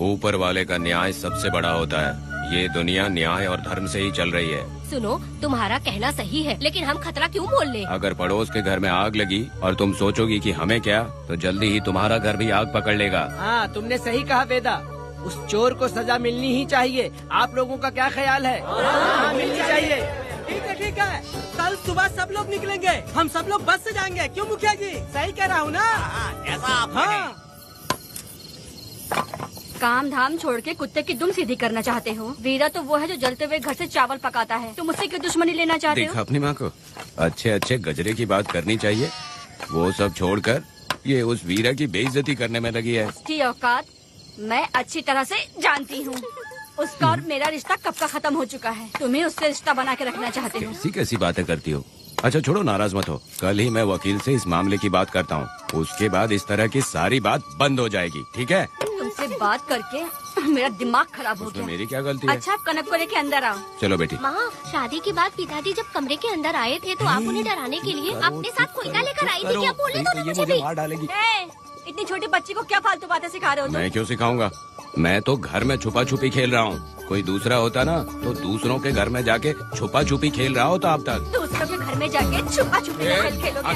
ऊपर वाले का न्याय सबसे बड़ा होता है। ये दुनिया न्याय और धर्म से ही चल रही है। सुनो, तुम्हारा कहना सही है, लेकिन हम खतरा क्यों मोल ले? अगर पड़ोस के घर में आग लगी और तुम सोचोगी कि हमें क्या, तो जल्दी ही तुम्हारा घर भी आग पकड़ लेगा। हाँ, तुमने सही कहा वेदा। उस चोर को सजा मिलनी ही चाहिए। आप लोगों का क्या ख्याल है? हाँ, मिलनी चाहिए। ठीक है। कल सुबह सब लोग निकलेंगे। हम सब लोग बस से जाएंगे। क्यों मुखिया जी? सही कह रहा हूँ ना? जैसा आप हाँ। काम धाम छोड़ के कुत्ते की दुम सीधी करना चाहते हो। वीरा तो वो है जो जलते हुए घर से चावल पकाता है। तुम उससे क्यों दुश्मनी लेना चाहते देखा हो? अपनी माँ को। अच्छे अच्छे गजरे की बात करनी चाहिए। वो सब छोड़कर ये उस वीरा की बेइज्जती करने में लगी है। उसकी औकात मैं अच्छी तरह से जानती हूँ। उसका और मेरा रिश्ता कब का खत्म हो चुका है। तुम्हें उससे रिश्ता बना के रखना चाहते हो। कैसी कैसी बातें करती हो। अच्छा छोड़ो, नाराज मत हो। कल ही मैं वकील से इस मामले की बात करता हूँ। उसके बाद इस तरह की सारी बात बंद हो जाएगी, ठीक है? तुमसे बात करके मेरा दिमाग खराब हो गया। मेरी क्या गलती है? अच्छा, आप कनक को लेके अंदर आओ। चलो बेटी। माँ, शादी के बाद पिताजी जब कमरे के अंदर आए थे तो आप उन्हें डराने के लिए अपने साथ कोयता लेकर आई थी। क्या बोले तो मुझे भी? मार डालेगी। इतनी छोटी बच्ची को क्या फालतू बातें सिखा रहे हो तुम? मैं क्यों सिखाऊंगा? मैं तो घर में छुपा छुपी खेल रहा हूँ। कोई दूसरा होता ना तो दूसरों के घर में जाके छुपा छुपी खेल रहा होता अब तक। दूसरों के घर में जाके छुपा छुपी खेल खेलोगे?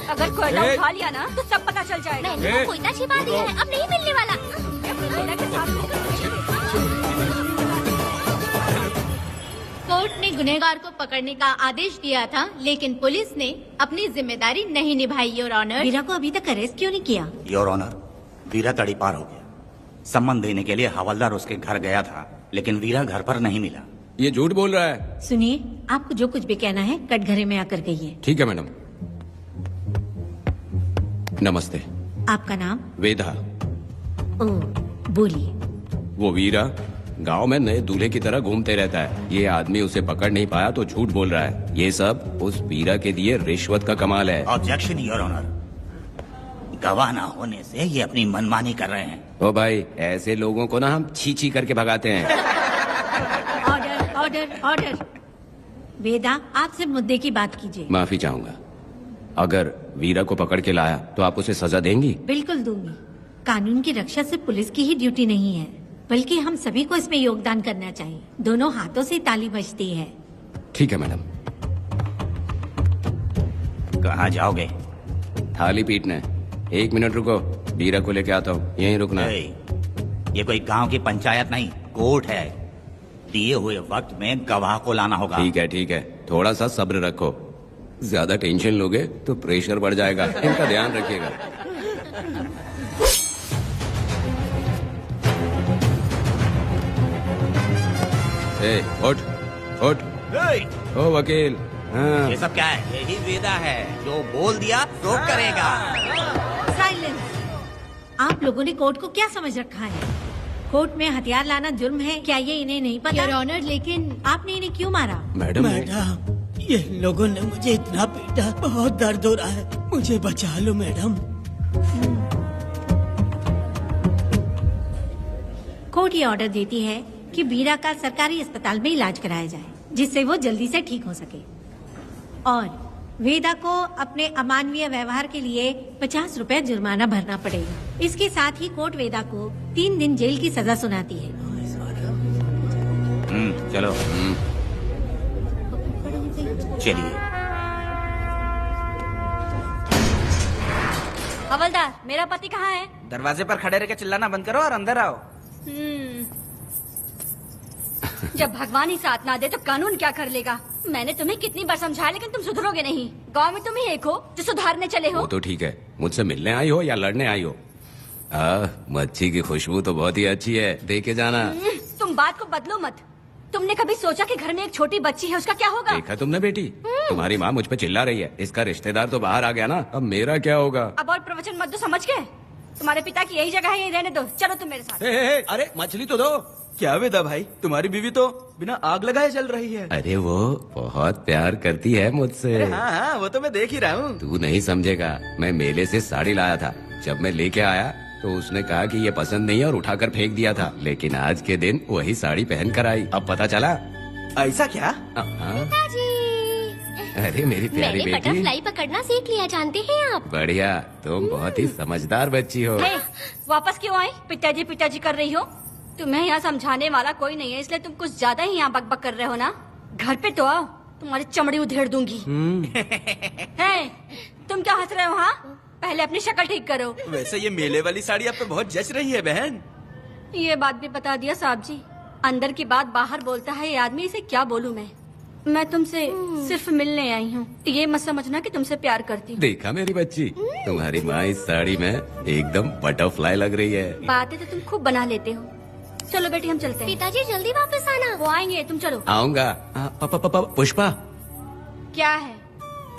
अगर कोयला उठा लिया ना तो सब पता चल जाएगा। मैंने वो कोयता छिपा दिया है, अब नहीं मिलने वाला। कोर्ट ने गुनहगार को पकड़ने का आदेश दिया था, लेकिन पुलिस ने अपनी जिम्मेदारी नहीं निभाई। योर ऑनर, वीरा को अभी तक अरेस्ट क्यों नहीं किया? योर ऑनर, वीरा तड़ी पार हो गया। सम्मान देने के लिए हवलदार उसके घर गया था, लेकिन वीरा घर पर नहीं मिला। ये झूठ बोल रहा है। सुनिए, आपको जो कुछ भी कहना है कटघरे में आकर कहिए। ठीक है मैडम। नमस्ते। आपका नाम? वेदा। ओह, बोलिए। वो वीरा गांव में नए दूल्हे की तरह घूमते रहता है। ये आदमी उसे पकड़ नहीं पाया तो झूठ बोल रहा है। ये सब उस वीरा के दिए रिश्वत का कमाल है। Objection your honour. गवाह ना होने से ये अपनी मनमानी कर रहे हैं। ओ भाई, ऐसे लोगों को ना हम छी छी करके भगाते हैं। Order order order. वेदा, आपसे मुद्दे की बात कीजिए। माफी चाहूंगा। अगर वीरा को पकड़ के लाया तो आप उसे सजा देंगी? बिल्कुल दूंगी। कानून की रक्षा सिर्फ पुलिस की ही ड्यूटी नहीं है, बल्कि हम सभी को इसमें योगदान करना चाहिए। दोनों हाथों से ताली बजती है। ठीक है मैडम। कहाँ जाओगे? थाली पीटने। 1 मिनट रुको, वीरा को लेके आता हूँ। यहीं रुकना। ये कोई गांव की पंचायत नहीं, कोर्ट है। दिए हुए वक्त में गवाह को लाना होगा। ठीक है, थोड़ा सा सब्र रखो। ज्यादा टेंशन लोगे तो प्रेशर बढ़ जाएगा, इनका ध्यान रखिएगा। उठ उठ। ओ वकील। हाँ। ये सब क्या है? यही वेदा है, जो बोल दिया तो करेगा। साइलेंस। आप लोगों ने कोर्ट को क्या समझ रखा है? कोर्ट में हथियार लाना जुर्म है, क्या ये इन्हें नहीं पता? योर ऑनर, लेकिन आपने इन्हें क्यों मारा? मैडम, ये लोगों ने मुझे इतना पीटा, बहुत दर्द हो रहा है, मुझे बचा लो मैडम। कोर्ट ये ऑर्डर देती है कि बीरा का सरकारी अस्पताल में इलाज कराया जाए, जिससे वो जल्दी से ठीक हो सके। और वेदा को अपने अमानवीय व्यवहार के लिए 50 रुपए जुर्माना भरना पड़ेगा। इसके साथ ही कोर्ट वेदा को 3 दिन जेल की सजा सुनाती है। चलो। चलिए। हवलदार, मेरा पति कहाँ है? दरवाजे पर खड़े रह के चिल्लाना बंद करो और अंदर आओ। जब भगवान ही साथ ना दे तो कानून क्या कर लेगा? मैंने तुम्हें कितनी बार समझाया, लेकिन तुम सुधरोगे नहीं। गांव में तुम ही एक हो जो सुधारने चले हो। वो तो ठीक है, मुझसे मिलने आई हो या लड़ने आई हो? मच्छी की खुशबू तो बहुत ही अच्छी है, दे के जाना। तुम बात को बदलो मत। तुमने कभी सोचा कि घर में एक छोटी बच्ची है, उसका क्या होगा? देखा तुमने बेटी, तुम्हारी माँ मुझ पे चिल्ला रही है, इसका रिश्तेदार तो बाहर आ गया ना, अब मेरा क्या होगा? अब और प्रवचन मत दो, समझ गए? तुम्हारे पिता की यही जगह है, यही रहने दो। चलो तुम मेरे साथ। अरे मछली तो दो। क्या वेदा भाई, तुम्हारी बीवी तो बिना आग लगाए जल रही है। अरे वो बहुत प्यार करती है मुझसे। हाँ, वो तो मैं देख ही रहा हूँ। तू नहीं समझेगा, मैं मेले से साड़ी लाया था, जब मैं लेके आया तो उसने कहा कि ये पसंद नहीं है और उठाकर फेंक दिया था, लेकिन आज के दिन वही साड़ी पहन कर आई। अब पता चला। ऐसा क्या? अरे मेरी प्यारी मैंने बेटी, बटरफ्लाई पकड़ना सीख लिया, जानते हैं आप? बढ़िया, तुम बहुत ही समझदार बच्ची हो। वापस क्यों आई? पिताजी कर रही हो। तुम्हें यहाँ समझाने वाला कोई नहीं है, इसलिए तुम कुछ ज्यादा ही यहाँ बकबक कर रहे हो ना। घर पे तो आओ, तुम्हारी चमड़ी उधेड़ दूंगी। तुम क्या हंस रहे हो? हाँ, पहले अपनी शक्ल ठीक करो। वैसे ये मेले वाली साड़ी आप पे बहुत जच रही है बहन। ये बात भी बता दिया साहब जी, अंदर की बात बाहर बोलता है ये आदमी, इसे क्या बोलूं मैं तुमसे सिर्फ मिलने आई हूँ, ये मत समझना कि तुमसे प्यार करती हूँ। देखा मेरी बच्ची, तुम्हारी माँ इस साड़ी में एकदम बटरफ्लाई लग रही है। बातें तो तुम खूब बना लेते हो। चलो बेटी हम चलते हैं। पिताजी जल्दी वापस आना। वो आएंगे, तुम चलो। आऊंगा। पुष्पा, क्या है?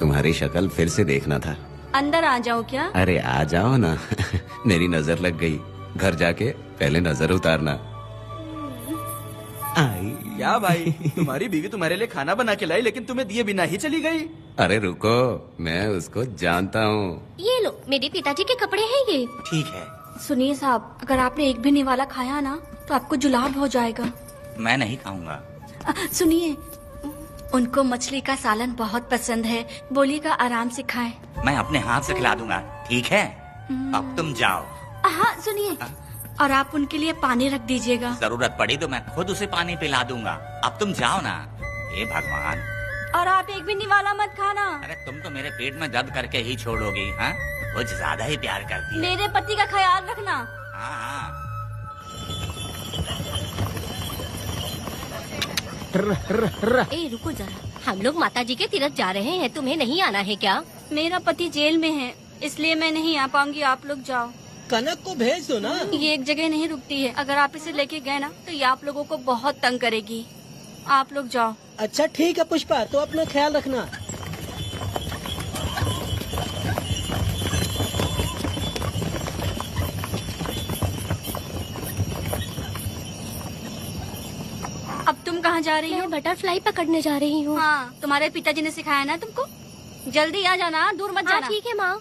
तुम्हारी शक्ल फिर से देखना था। अंदर आ जाओ क्या? अरे आ जाओ ना। मेरी नजर लग गई, घर जाके पहले नजर उतारना। क्या भाई, तुम्हारी बीवी तुम्हारे लिए खाना बना के लाई, लेकिन तुम्हें दिए बिना ही चली गई। अरे रुको, मैं उसको जानता हूँ। ये लो, मेरे पिताजी के कपड़े हैं ये। ठीक है। सुनिए साहब, अगर आपने एक भी निवाला खाया ना तो आपको जुलाब हो जाएगा। मैं नहीं खाऊंगा। सुनिए, उनको मछली का सालन बहुत पसंद है, बोलिएगा आराम से खाएं। मैं अपने हाथ से खिला दूंगा, ठीक है? अब तुम जाओ। हाँ सुनिए, और आप उनके लिए पानी रख दीजिएगा। जरूरत पड़ी तो मैं खुद उसे पानी पिला दूंगा। अब तुम जाओ ना। हे भगवान। और आप एक भी निवाला मत खाना। अरे तुम तो मेरे पेट में दर्द करके ही छोड़ोगी। हाँ, कुछ ज्यादा ही प्यार करती है। मेरे पति का ख्याल रखना। हाँ। ए रुको जरा, हम लोग माताजी के तीर्थ जा रहे हैं, तुम्हें नहीं आना है क्या? मेरा पति जेल में है, इसलिए मैं नहीं आ पाऊंगी, आप लोग जाओ। कनक को भेज दो ना। ये एक जगह नहीं रुकती है, अगर आप इसे लेके गए ना तो ये आप लोगों को बहुत तंग करेगी। आप लोग जाओ। अच्छा ठीक है पुष्पा, तो अपना ख्याल रखना। अब तुम कहाँ जा रही हो? मैं बटरफ्लाई पकड़ने जा रही हूँ। हाँ, तुम्हारे पिताजी ने सिखाया ना तुमको। जल्दी आ जाना, दूर मत जाना। ठीक है माँ।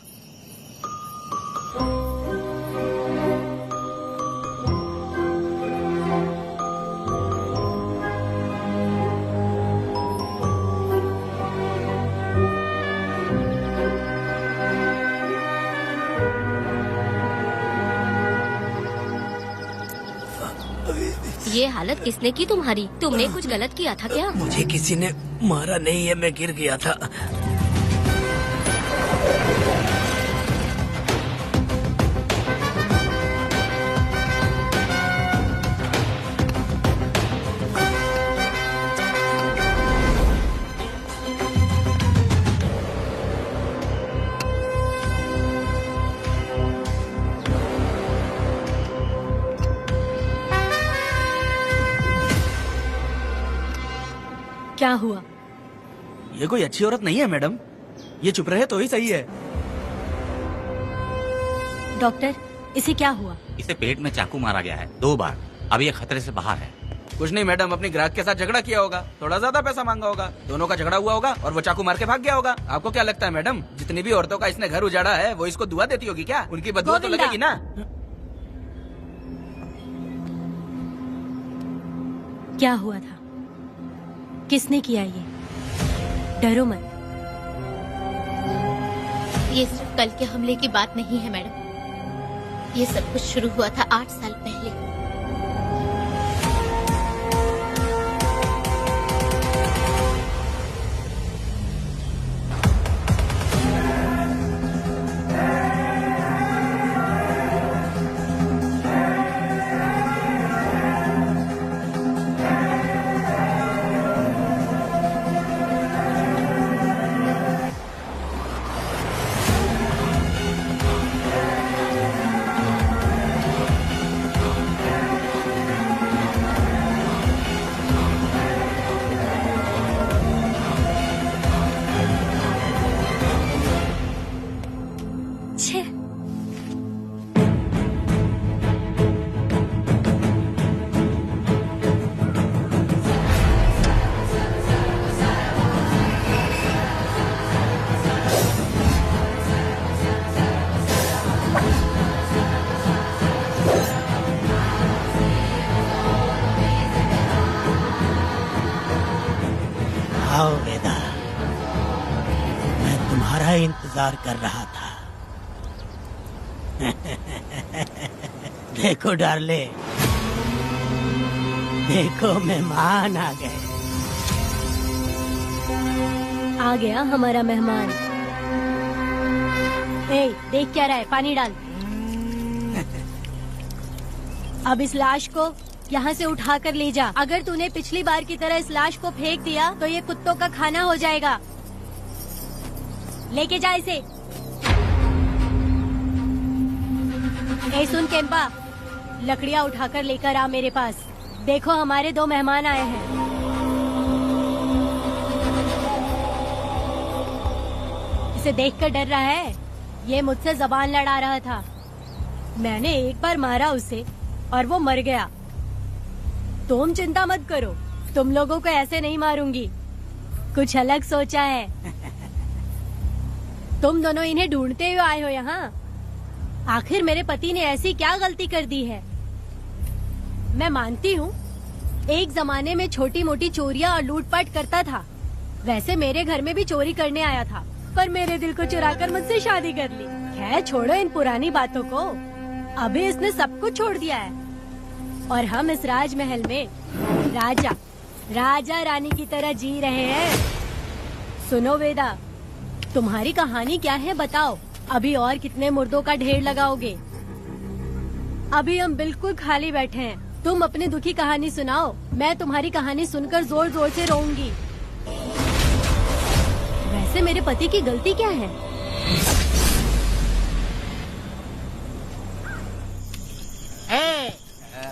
ये हालत किसने की तुम्हारी? तुमने कुछ गलत किया था क्या? मुझे किसी ने मारा नहीं है, मैं गिर गया था। क्या हुआ? ये कोई अच्छी औरत नहीं है मैडम, ये चुप रहे तो ही सही है। डॉक्टर, इसे क्या हुआ? इसे पेट में चाकू मारा गया है 2 बार। अब ये खतरे से बाहर है। कुछ नहीं मैडम, अपनी ग्राहक के साथ झगड़ा किया होगा, थोड़ा ज्यादा पैसा मांगा होगा, दोनों का झगड़ा हुआ होगा और वो चाकू मार के भाग गया होगा। आपको क्या लगता है मैडम, जितनी भी औरतों का इसने घर उजाड़ा है वो इसको दुआ देती होगी क्या? उनकी बदुआ तो लगेगी ना। क्या हुआ था? किसने किया ये? डरो मत। ये सिर्फ कल के हमले की बात नहीं है मैडम, ये सब कुछ शुरू हुआ था 8 साल पहले। आओ वेदा, मैं तुम्हारा इंतजार कर रहा था। देखो डार्ले, देखो मेहमान आ गए। आ गया हमारा मेहमान। ए, देख क्या रहा है? पानी डाल। अब इस लाश को यहाँ से उठा कर ले जा। अगर तूने पिछली बार की तरह इस लाश को फेंक दिया तो ये कुत्तों का खाना हो जाएगा। लेके जा इसे। ए सुन केम्पा, लकड़ियाँ उठाकर लेकर आ मेरे पास। देखो हमारे 2 मेहमान आए हैं। इसे देखकर डर रहा है? ये मुझसे जबान लड़ा रहा था। मैंने एक बार मारा उसे और वो मर गया। तुम चिंता मत करो, तुम लोगों को ऐसे नहीं मारूंगी। कुछ अलग सोचा है। तुम दोनों इन्हें ढूंढते हुए आए हो यहाँ। आखिर मेरे पति ने ऐसी क्या गलती कर दी है? मैं मानती हूँ एक जमाने में छोटी मोटी चोरियाँ और लूटपाट करता था। वैसे मेरे घर में भी चोरी करने आया था, पर मेरे दिल को चुराकर मुझसे शादी कर ली। खैर छोड़ो इन पुरानी बातों को। अभी इसने सब कुछ छोड़ दिया है और हम इस राजमहल में राजा रानी की तरह जी रहे हैं। सुनो वेदा, तुम्हारी कहानी क्या है बताओ? अभी और कितने मुर्दों का ढेर लगाओगे? अभी हम बिल्कुल खाली बैठे हैं। तुम अपनी दुखी कहानी सुनाओ, मैं तुम्हारी कहानी सुनकर जोर जोर से रोऊंगी। वैसे मेरे पति की गलती क्या है?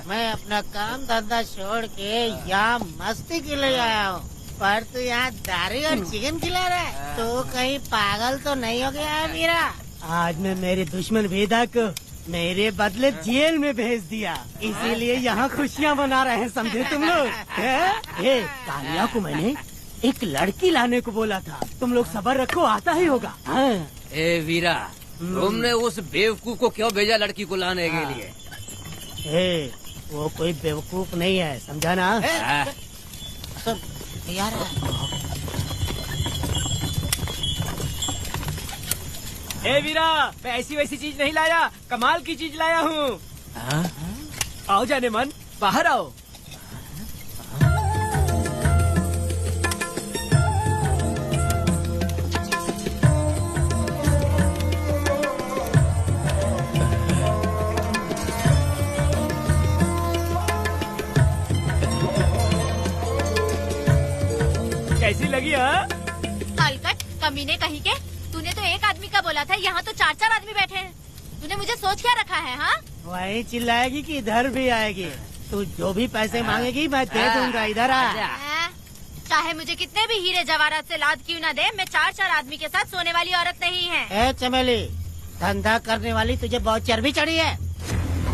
मैं अपना काम धंधा छोड़ के यहाँ मस्ती के लिए आया हूँ, पर तू यहाँ दारू और चिकन खिला रहा है। तो कहीं पागल तो नहीं हो गया है मेरा? आज मैं मेरे दुश्मन वेदा को मेरे बदले जेल में भेज दिया, इसीलिए यहाँ खुशियाँ मना रहे हैं, समझे तुम लोग? कालिया को मैंने एक लड़की लाने को बोला था, तुम लोग सब्र रखो, आता ही होगा। ए वीरा, तुमने उस बेवकूफ को क्यों भेजा लड़की को लाने के लिए? वो कोई बेवकूफ नहीं है, समझा ना? सब यार ए वीरा, मैं ऐसी वैसी चीज नहीं लाया, कमाल की चीज लाया हूँ। आओ जाने मन, बाहर आओ। कैसी लगी? हलकट कमीने कहीं के, तूने तो एक आदमी का बोला था, यहाँ तो 4-4 आदमी बैठे हैं। तूने मुझे सोच क्या रखा है? हाँ, वही चिल्लाएगी कि इधर भी आएगी। तू जो भी पैसे मांगेगी मैं दे दूंगा, इधर आ। चाहे मुझे कितने भी हीरे जवाहरात से लाद क्यों न दे, मैं 4 आदमी के साथ सोने वाली औरत नहीं है। ए चमेली, धंधा करने वाली तुझे बहुत चर्बी चढ़ी है।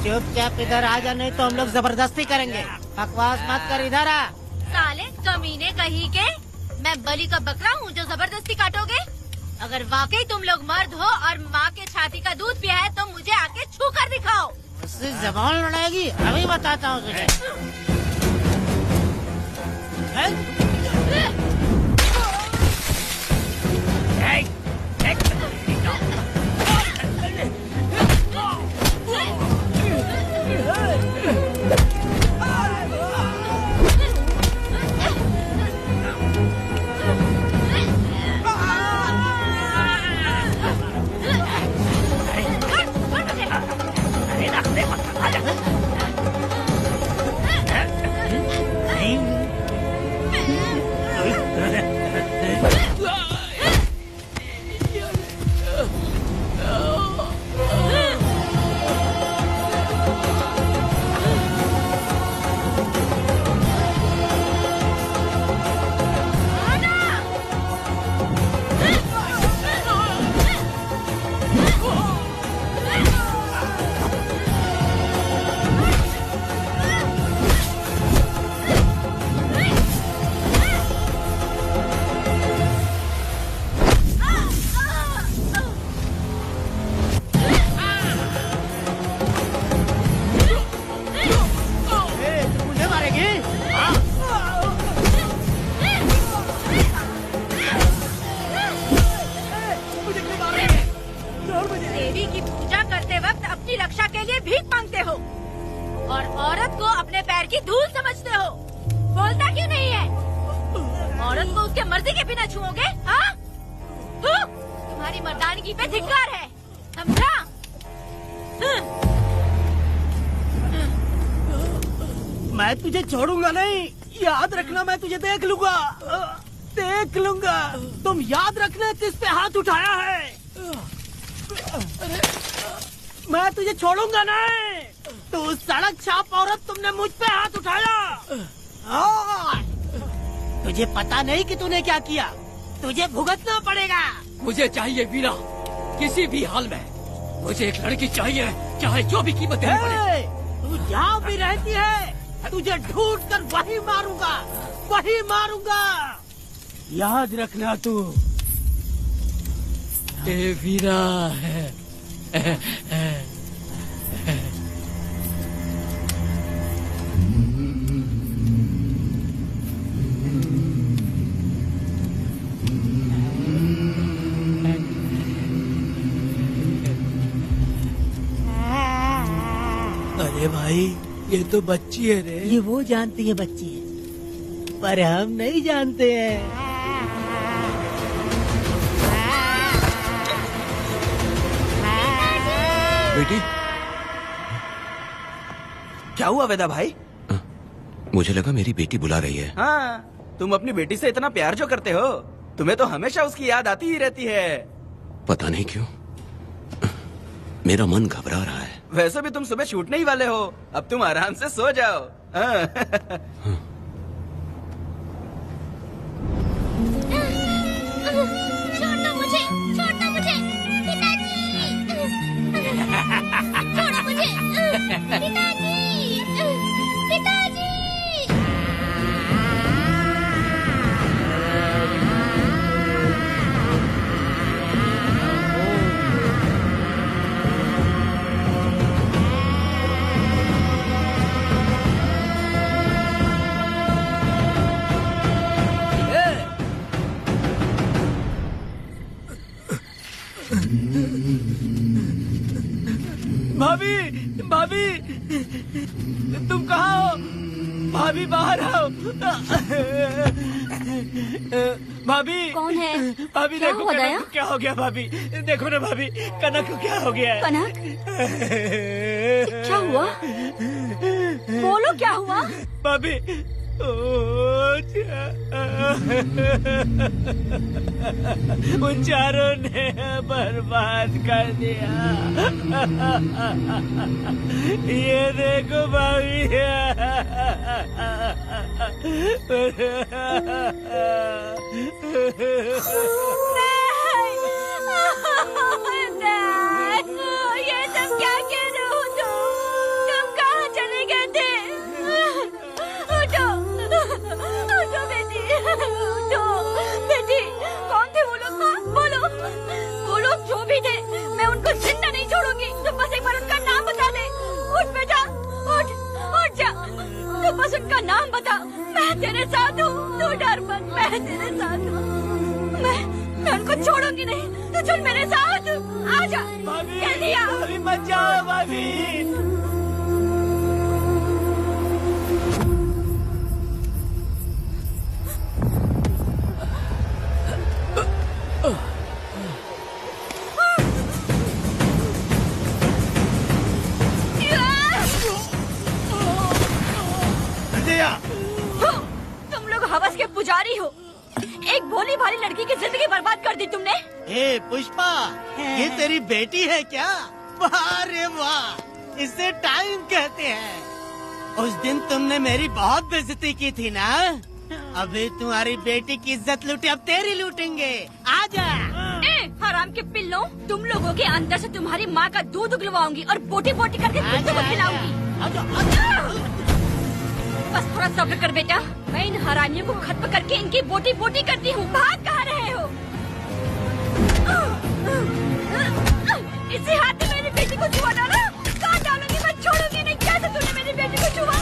चुपचाप इधर आ जा, नहीं तो हम लोग जबरदस्ती करेंगे। बकवास मत कर, इधर आ। साले कमीने कहीं के, मैं बलि का बकरा हूँ जो जबरदस्ती काटोगे? अगर वाकई तुम लोग मर्द हो और माँ के छाती का दूध पिया है तो मुझे आके छू कर दिखाओ। उससे जबान लड़ाएगी, अभी बताता हूँ तुझे। देवी की पूजा करते वक्त अपनी रक्षा के लिए भीख मांगते हो और औरत को अपने पैर की धूल समझते हो। बोलता क्यों नहीं है? औरत को उसके मर्जी के बिना छुओगे? हाँ? तुम्हारी मर्दानगी पे धिक्कार है, समझा? मैं तुझे छोड़ूंगा नहीं, याद रखना। मैं तुझे देख लूंगा, देख लूंगा। तुम याद रखना किस पे हाथ उठाया है। मैं तुझे छोड़ूंगा नहीं। तू सड़क छाप औरत, तुमने मुझ पे हाथ उठाया। तुझे पता नहीं कि तूने क्या किया, तुझे भुगतना पड़ेगा। मुझे चाहिए वीरा, किसी भी हाल में मुझे एक लड़की चाहिए, चाहे जो भी कीमत देनी पड़े। तू जहाँ भी रहती है, तुझे ढूंढ कर वही मारूंगा, वही मारूंगा। याद रखना तू। ए वीरा है। अरे भाई, ये तो बच्ची है रे। ये वो जानती है बच्ची है, पर हम नहीं जानते हैं। बेटी, क्या हुआ वेदा भाई? मुझे लगा मेरी बेटी बुला रही है। हाँ, तुम अपनी बेटी से इतना प्यार जो करते हो, तुम्हें तो हमेशा उसकी याद आती ही रहती है। पता नहीं क्यों मेरा मन घबरा रहा है। वैसे भी तुम सुबह छूटने ही वाले हो, अब तुम आराम से सो जाओ। हाँ। छोड़ो मुझे, छोड़ो मुझे, पिताजी, छोड़ो मुझे, पिताजी, पिताजी। भाभी, भाभी, तुम कहाँ हो? भाभी बाहर आओ। भाभी कौन है? भाभी क्या देखो हुआ कनक दया? को क्या हो गया। भाभी देखो ना, भाभी कनक को क्या हो गया है। कनक, क्या हुआ? बोलो क्या हुआ? भाभी, उन चारों ने बर्बाद कर दिया। ये देखो भाभी। ये सब क्या कह रहे हो तुम कहाँ चले गए थे? उठो उठो बेटी, उठो बेटी। कौन थे वो लोग? बोलो, वो लोग जो भी थे मैं उनको जिंदा नहीं छोड़ूंगी। तुम बस एक बार उनका नाम बता दे। उठ बेटा, उठ उठ जा। तू बस उनका नाम बता। मैं तेरे साथ हूँ, तू डर मत, मैं तेरे साथ हूँ। मैं उनको छोड़ूंगी नहीं। तू चल मेरे साथ, आजा जल्दी आ। भाभी मत जाओ भाभी। तुम लोग हवस के पुजारी हो। एक भोली भाली लड़की की जिंदगी बर्बाद कर दी तुमने। ए पुष्पा, ये तेरी बेटी है क्या? वाह रे वाह, इसे टाइम कहते हैं। उस दिन तुमने मेरी बहुत बेइज्जती की थी ना। अभी तुम्हारी बेटी की इज्जत लूटी, अब तेरी लूटेंगे। आजा। हराम के पिल्लों, तुम लोगों के अंदर से तुम्हारी माँ का दूध उगलवाऊंगी और बोटी बोटी करके कुत्तों को खिलाऊंगी। बस थोड़ा सब्र कर बेटा, मैं इन हरामियों को खत्म करके इनकी बोटी बोटी करती हूँ। भाग कहाँ रहे हो? इसी हाथ में मेरी बेटी को छुआ डाला। कहाँ डालूंगी, मैं छोड़ूंगी नहीं। कैसे तूने मेरी बेटी को छुआ?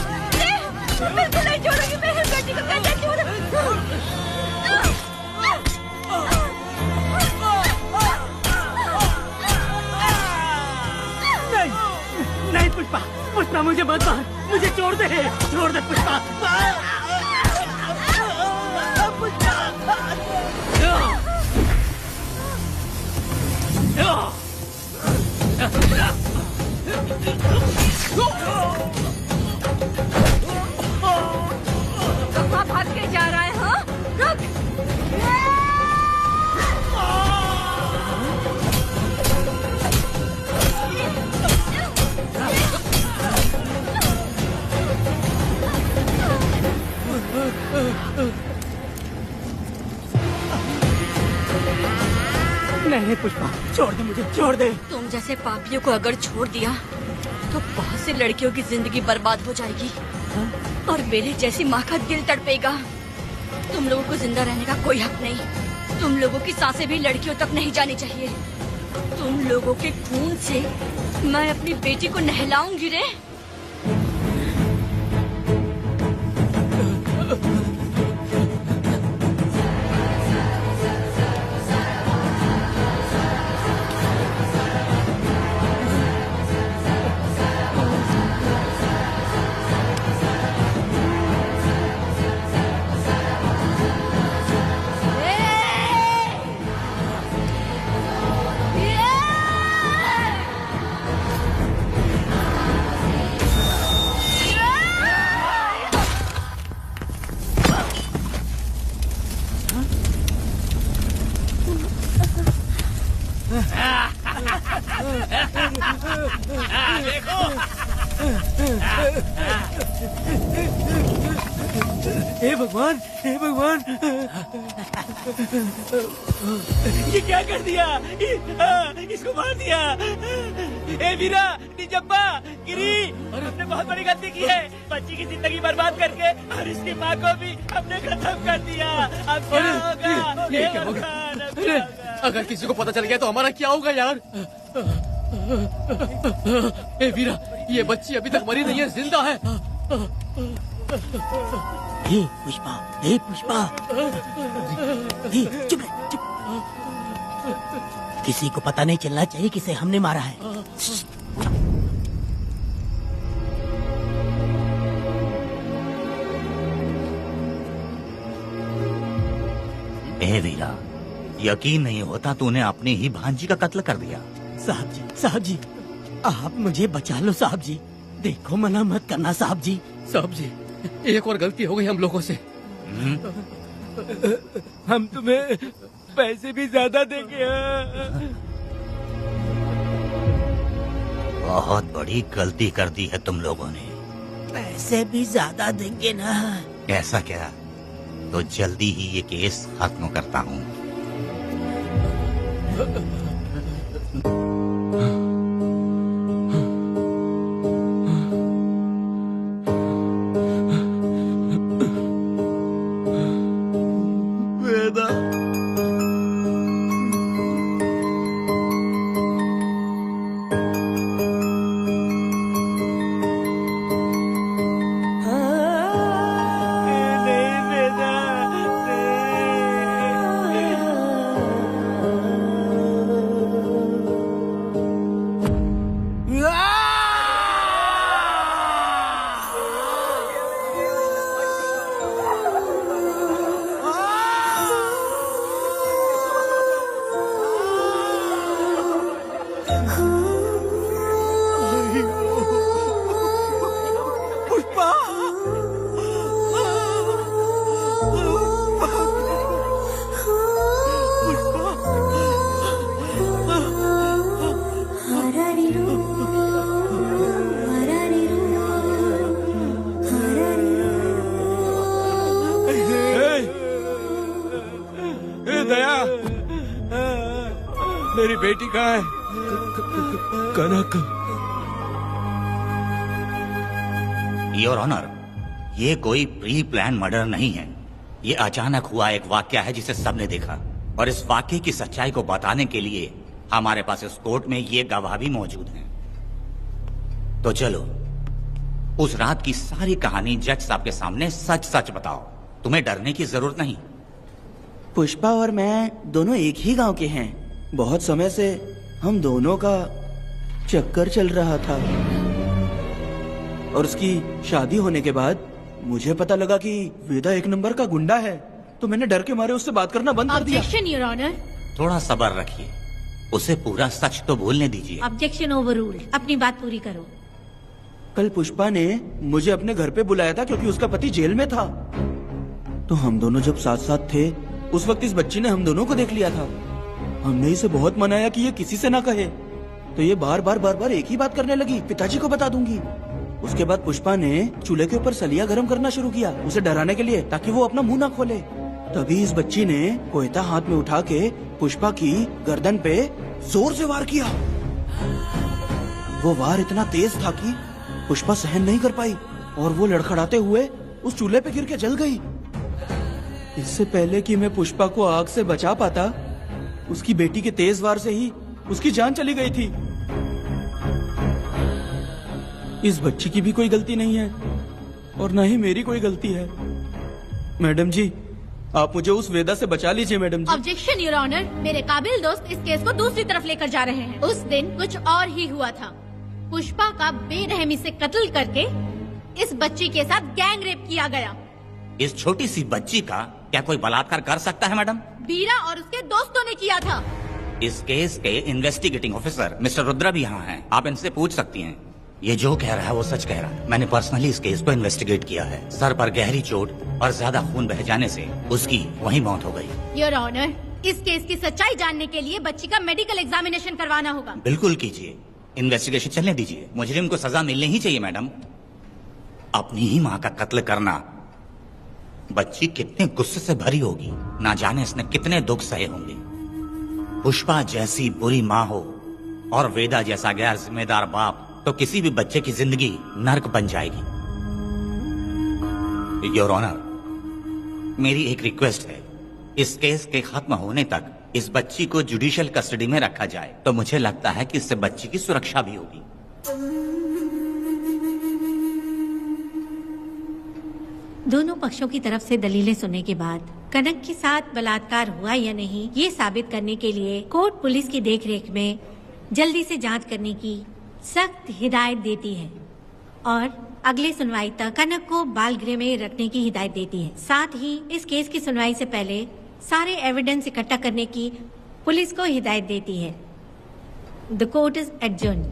बिल्कुल नहीं छोड़ूंगी मेरी बेटी को। कैसे नहीं पुष्पा, पुष्पा मुझे मत मार, मुझे छोड़ दे पुष्पा। कहाँ भाग के जा रहा है? हाँ रुक। नहीं पुष्पा, छोड़ दे मुझे, छोड़ दे। तुम जैसे पापियों को अगर छोड़ दिया तो बहुत सी लड़कियों की जिंदगी बर्बाद हो जाएगी और मेरे जैसी माँ का दिल तड़पेगा। तुम लोगों को जिंदा रहने का कोई हक नहीं। तुम लोगों की सांसें भी लड़कियों तक नहीं जानी चाहिए। तुम लोगों के खून से मैं अपनी बेटी को नहलाऊंगी रे। हे भगवान, हे भगवान, ये क्या कर दिया? इसको मार दिया। ए वीरा, निजप्पा, गिरी, हमने बहुत बड़ी गलती की है। बच्ची की जिंदगी बर्बाद करके और इसकी माँ को भी हमने खत्म कर दिया। अब क्या होगा? ये क्या होगा? अगर किसी को पता चल गया तो हमारा क्या होगा यार? ए वीरा, ये बच्ची अभी तक मरी नहीं है, जिंदा है। हे पुष्पा, हे पुष्पा, हे चुप रह, चुप। किसी को पता नहीं चलना चाहिए किसे हमने मारा है। ए वीरा, यकीन नहीं होता तूने अपनी ही भांजी का कत्ल कर दिया। साहब जी, आप मुझे बचा लो साहब जी। देखो मना मत करना साहब जी। साहब जी, एक और गलती हो गई हम लोगों से। हम तुम्हें पैसे भी ज्यादा देंगे। बहुत बड़ी गलती कर दी है तुम लोगों ने। पैसे भी ज्यादा देंगे ना। ऐसा क्या? तो जल्दी ही ये केस खत्म करता हूँ। मेरी बेटी कहाँ है? कनक। योर ऑनर, ये कोई प्री प्लान मर्डर नहीं है। ये अचानक हुआ एक वाक्य है जिसे सबने देखा, और इस वाक्य की सच्चाई को बताने के लिए हमारे पास इस कोर्ट में ये गवाह भी मौजूद हैं। तो चलो उस रात की सारी कहानी जज साहब के सामने सच सच बताओ। तुम्हें डरने की जरूरत नहीं। पुष्पा और मैं दोनों एक ही गांव के हैं। बहुत समय से हम दोनों का चक्कर चल रहा था, और उसकी शादी होने के बाद मुझे पता लगा कि वेदा एक नंबर का गुंडा है, तो मैंने डर के मारे उससे बात करना बंद कर दिया। Objection your honour. थोड़ा सब्र रखिए, उसे पूरा सच तो बोलने दीजिए। Objection overruled. अपनी बात पूरी करो। कल पुष्पा ने मुझे अपने घर पे बुलाया था क्योंकि उसका पति जेल में था। तो हम दोनों जब साथ साथ थे, उस वक्त इस बच्ची ने हम दोनों को देख लिया था। हमने इसे बहुत मनाया कि ये किसी से ना कहे, तो ये बार बार एक ही बात करने लगी, पिताजी को बता दूंगी। उसके बाद पुष्पा ने चूल्हे के ऊपर सलिया गर्म करना शुरू किया, उसे डराने के लिए, ताकि वो अपना मुंह ना खोले। तभी इस बच्ची ने कोयता हाथ में उठा के पुष्पा की गर्दन पे जोर से वार किया। वो वार इतना तेज था कि पुष्पा सहन नहीं कर पाई, और वो लड़खड़ाते हुए उस चूल्हे पे गिर के जल गई। इससे पहले कि मैं पुष्पा को आग से बचा पाता, उसकी बेटी के तेज वार से ही उसकी जान चली गई थी। इस बच्ची की भी कोई गलती नहीं है, और न ही मेरी कोई गलती है। मैडम जी, आप मुझे उस वेदा से बचा लीजिए। Madam ji. Objection your honour. मेरे काबिल दोस्त इस केस को दूसरी तरफ लेकर जा रहे हैं। उस दिन कुछ और ही हुआ था। पुष्पा का बेरहमी से कत्ल करके इस बच्ची के साथ गैंग रेप किया गया। इस छोटी सी बच्ची का क्या कोई बलात्कार कर सकता है मैडम? बीरा और उसके दोस्तों ने किया था। इस केस के इन्वेस्टिगेटिंग ऑफिसर मिस्टर रुद्रा भी यहाँ हैं। आप इनसे पूछ सकती हैं। ये जो कह रहा है वो सच कह रहा है। मैंने पर्सनली इस केस को इन्वेस्टिगेट किया है। सर पर गहरी चोट और ज्यादा खून बह जाने से उसकी वहीं मौत हो गई। योर ऑनर, इस केस की सच्चाई जानने के लिए बच्ची का मेडिकल एग्जामिनेशन करवाना होगा। बिल्कुल कीजिए, इन्वेस्टिगेशन चलने दीजिए। मुजरिम को सजा मिलनी ही चाहिए मैडम। अपनी ही माँ का कत्ल करना, बच्ची कितने गुस्से से भरी होगी, ना जाने इसने कितने दुख सहे होंगे। पुष्पा जैसी बुरी माँ हो और वेदा जैसा गैर जिम्मेदार बाप, तो किसी भी बच्चे की जिंदगी नर्क बन जाएगी। योर ऑनर, मेरी एक रिक्वेस्ट है, इस केस के खत्म होने तक इस बच्ची को जुडिशियल कस्टडी में रखा जाए, तो मुझे लगता है कि इससे बच्ची की सुरक्षा भी होगी। दोनों पक्षों की तरफ से दलीलें सुनने के बाद कनक के साथ बलात्कार हुआ या नहीं, ये साबित करने के लिए कोर्ट पुलिस की देखरेख में जल्दी से जांच करने की सख्त हिदायत देती है, और अगले सुनवाई तक कनक को बाल गृह में रखने की हिदायत देती है। साथ ही इस केस की सुनवाई से पहले सारे एविडेंस इकट्ठा करने की पुलिस को हिदायत देती है। The court is adjourned.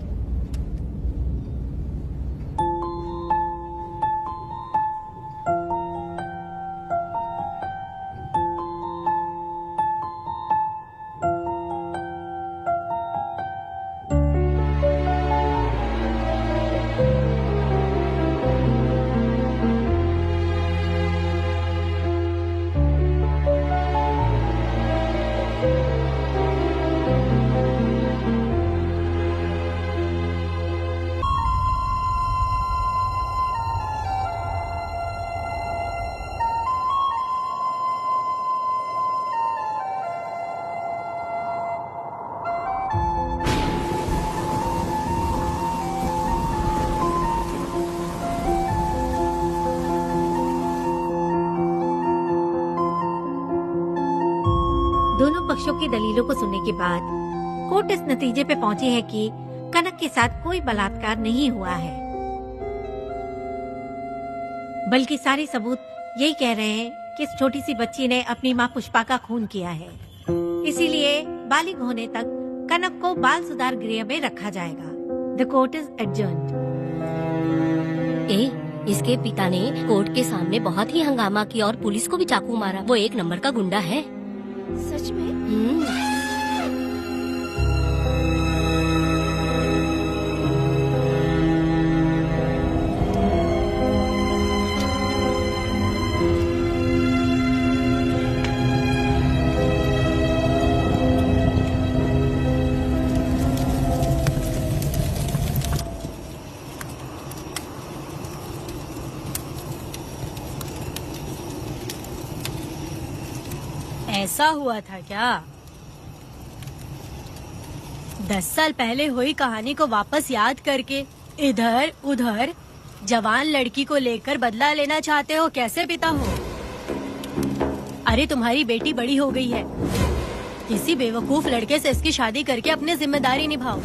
पक्षों की दलीलों को सुनने के बाद कोर्ट इस नतीजे पे पहुंची है कि कनक के साथ कोई बलात्कार नहीं हुआ है, बल्कि सारे सबूत यही कह रहे हैं कि इस छोटी सी बच्ची ने अपनी माँ पुष्पा का खून किया है। इसीलिए बालिग होने तक कनक को बाल सुधार गृह में रखा जाएगा। The court is adjourned. इसके पिता ने कोर्ट के सामने बहुत ही हंगामा किया और पुलिस को भी चाकू मारा। वो एक नंबर का गुंडा है। सच में? ऐसा हुआ था क्या? 10 साल पहले हुई कहानी को वापस याद करके इधर उधर जवान लड़की को लेकर बदला लेना चाहते हो? कैसे पिता हो? अरे तुम्हारी बेटी बड़ी हो गई है, किसी बेवकूफ लड़के से इसकी शादी करके अपनी जिम्मेदारी निभाओ।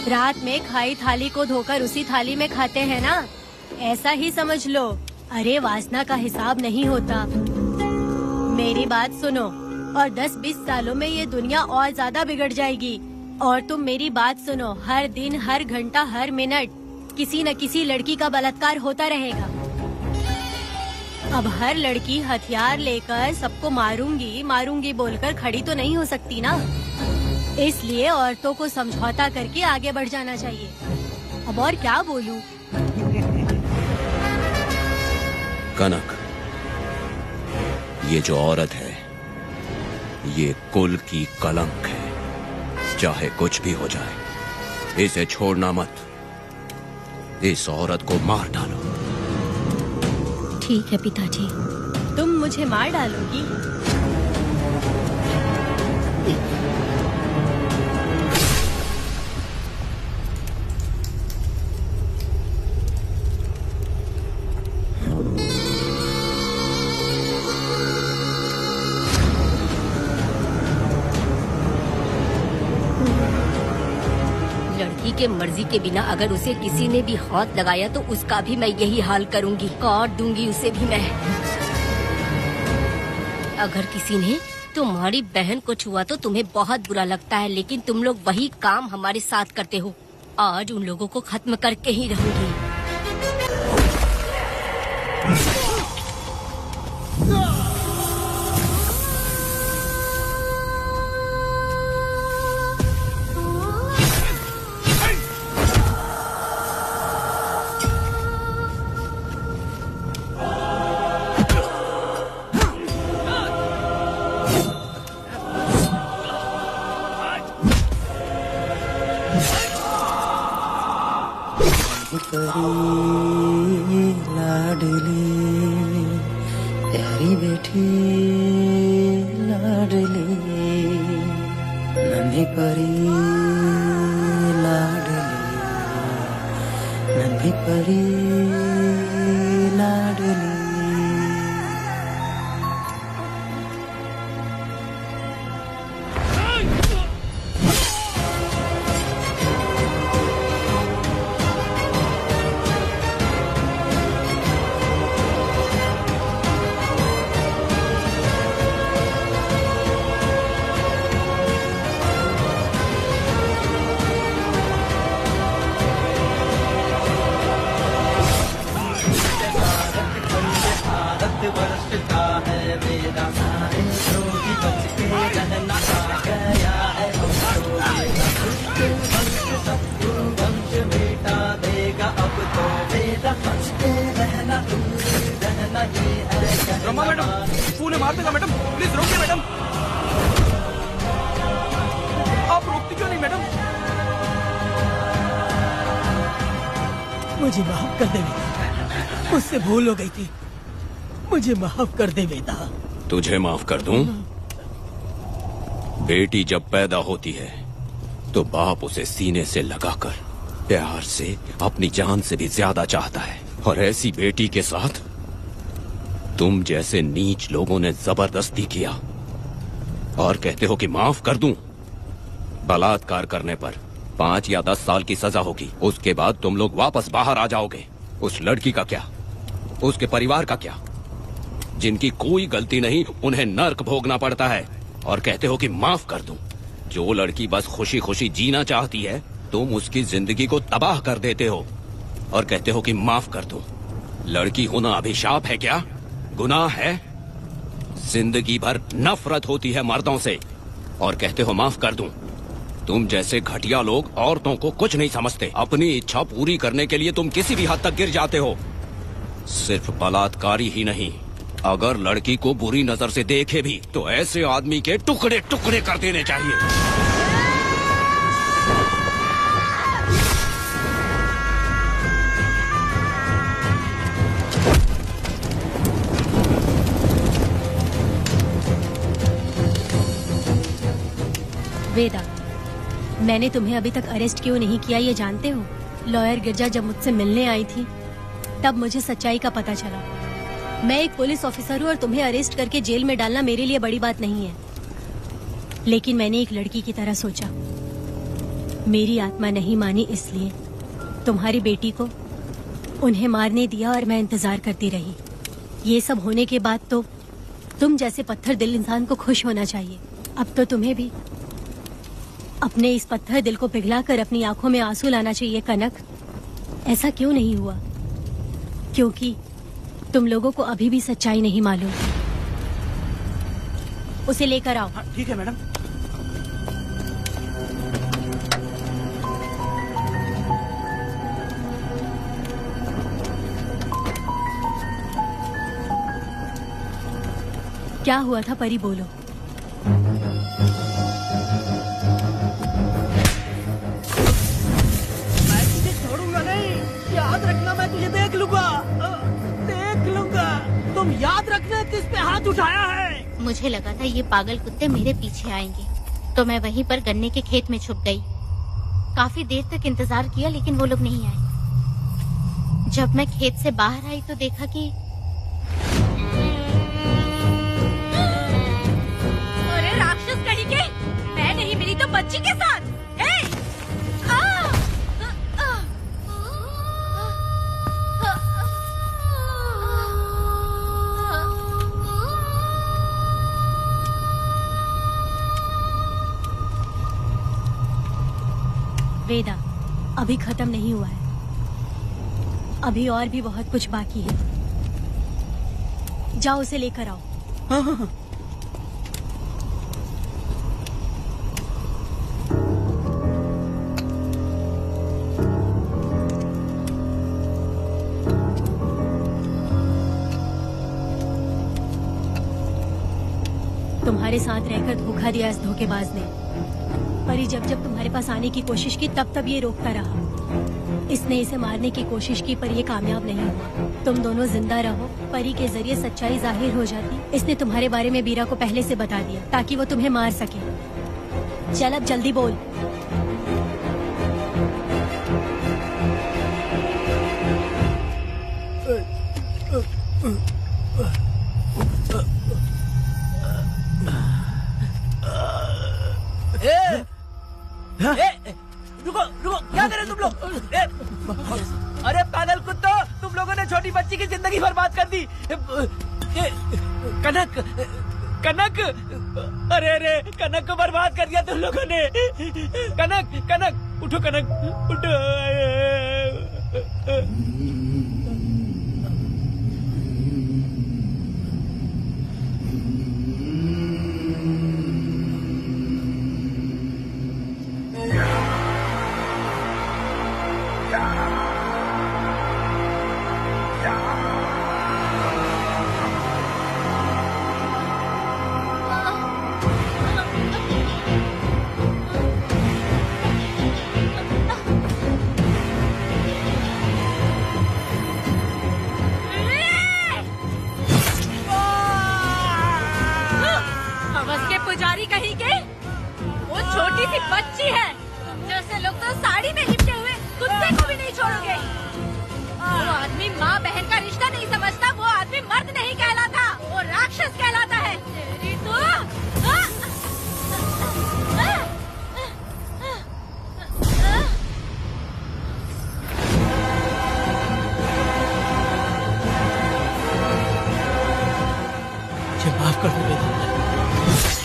रात में खाई थाली को धोकर उसी थाली में खाते हैं ना, ऐसा ही समझ लो। अरे वासना का हिसाब नहीं होता। मेरी बात सुनो, और 10-20 सालों में ये दुनिया और ज्यादा बिगड़ जाएगी। और तुम मेरी बात सुनो, हर दिन, हर घंटा, हर मिनट किसी न किसी लड़की का बलात्कार होता रहेगा। अब हर लड़की हथियार लेकर सबको मारूंगी मारूंगी बोलकर खड़ी तो नहीं हो सकती ना। इसलिए औरतों को समझौता करके आगे बढ़ जाना चाहिए। अब और क्या बोलूं? कनक, ये जो औरत है, ये कुल की कलंक है। चाहे कुछ भी हो जाए, इसे छोड़ना मत। इस औरत को मार डालो। ठीक है पिताजी। तुम मुझे मार डालोगी? लड़की के मर्जी के बिना अगर उसे किसी ने भी हाथ लगाया तो उसका भी मैं यही हाल करूंगी। काट दूंगी उसे भी मैं। अगर किसी ने तुम्हारी बहन को छुआ तो तुम्हें बहुत बुरा लगता है, लेकिन तुम लोग वही काम हमारे साथ करते हो। आज उन लोगों को खत्म करके ही रहूंगी। लाडली प्यारी बेटी लाडली नन्ही परी लाडली नन्ही परी लाडली। रमा मैडम, फूल मार देगा मैडम, प्लीज रोकिए मैडम। आप रोकती क्यों नहीं मैडम? मुझे माफ कर दे बेटा, मुझसे भूल हो गई थी। मुझे माफ कर दे बेटा। तुझे माफ कर दूं? बेटी जब पैदा होती है तो बाप उसे सीने से लगाकर प्यार से अपनी जान से भी ज्यादा चाहता है, और ऐसी बेटी के साथ तुम जैसे नीच लोगों ने जबरदस्ती किया। और कहते हो कि माफ कर दूं। बलात्कार करने पर 5 या 10 साल की सजा होगी। उसके बाद तुम लोग वापस बाहर आ जाओगे। उस लड़की का क्या, उसके परिवार का क्या? जिनकी कोई गलती नहीं उन्हें नर्क भोगना पड़ता है। और कहते हो कि माफ कर दूं। जो लड़की बस खुशी खुशी जीना चाहती है तुम उसकी जिंदगी को तबाह कर देते हो और कहते हो कि माफ कर दूं। लड़की होना अभिशाप है क्या, गुनाह है? जिंदगी भर नफरत होती है मर्दों से और कहते हो माफ कर दूं। तुम जैसे घटिया लोग औरतों को कुछ नहीं समझते। अपनी इच्छा पूरी करने के लिए तुम किसी भी हद तक गिर जाते हो। सिर्फ बलात्कारी ही नहीं, अगर लड़की को बुरी नजर से देखे भी तो ऐसे आदमी के टुकड़े टुकड़े कर देने चाहिए। वेदा, मैंने तुम्हें अभी तक अरेस्ट क्यों नहीं किया ये जानते हो? लॉयर गिरजा जब मुझसे मिलने आई थी तब मुझे सच्चाई का पता चला। मैं एक पुलिस ऑफिसर हूँ और तुम्हें अरेस्ट करके जेल में डालना मेरे लिए बड़ी बात नहीं है, लेकिन मैंने एक लड़की की तरह सोचा। मेरी आत्मा नहीं मानी, इसलिए तुम्हारी बेटी को उन्हें मारने दिया और मैं इंतजार करती रही। ये सब होने के बाद तो तुम जैसे पत्थर दिल इंसान को खुश होना चाहिए। अब तो तुम्हें भी अपने इस पत्थर दिल को पिघलाकर अपनी आंखों में आंसू लाना चाहिए। कनक, ऐसा क्यों नहीं हुआ? क्योंकि तुम लोगों को अभी भी सच्चाई नहीं मालूम। उसे लेकर आओ। ठीक है मैडम। क्या हुआ था परी, बोलो। मैं तुझे छोड़ूंगा नहीं, याद रखना। मैं तुझे देख लूंगा, देख लूंगा। तुम याद रखना किस पे हाथ उठाया है। मुझे लगा था ये पागल कुत्ते मेरे पीछे आएंगे, तो मैं वहीं पर गन्ने के खेत में छुप गई। काफी देर तक इंतजार किया लेकिन वो लोग नहीं आए। जब मैं खेत से बाहर आई तो देखा कि अरे राक्षस कहीं के, मैं नहीं मिली तो बच्ची के साथ। वेदा, अभी खत्म नहीं हुआ है, अभी और भी बहुत कुछ बाकी है। जाओ उसे लेकर आओ। हाँ हाँ हाँ। तुम्हारे साथ रहकर धोखा दिया इस धोखेबाज ने। परी जब जब तुम्हारे पास आने की कोशिश की तब तब ये रोकता रहा। इसने इसे मारने की कोशिश की पर ये कामयाब नहीं हुआ। तुम दोनों जिंदा रहो, परी के जरिए सच्चाई जाहिर हो जाती। इसने तुम्हारे बारे में बीरा को पहले से बता दिया ताकि वो तुम्हें मार सके। चल अब जल्दी बोल। रुको रुको, क्या करे तुम लोग? अरे पागल कुत्तो, तुम लोगों ने छोटी बच्ची की जिंदगी बर्बाद कर दी। कनक, कनक, अरे अरे कनक को बर्बाद कर दिया तुम लोगों ने। कनक, कनक उठो, कनक उठो। पुजारी कहीं के, वो छोटी सी बच्ची है। जैसे लोग तो साड़ी में लिपटे हुए कुत्ते को भी नहीं छोड़ोगे। वो आदमी माँ बहन का रिश्ता नहीं समझता, वो आदमी मर्द नहीं कहलाता, वो राक्षस कहलाता है। तेरी तो मुझे माफ कर दो बेटी।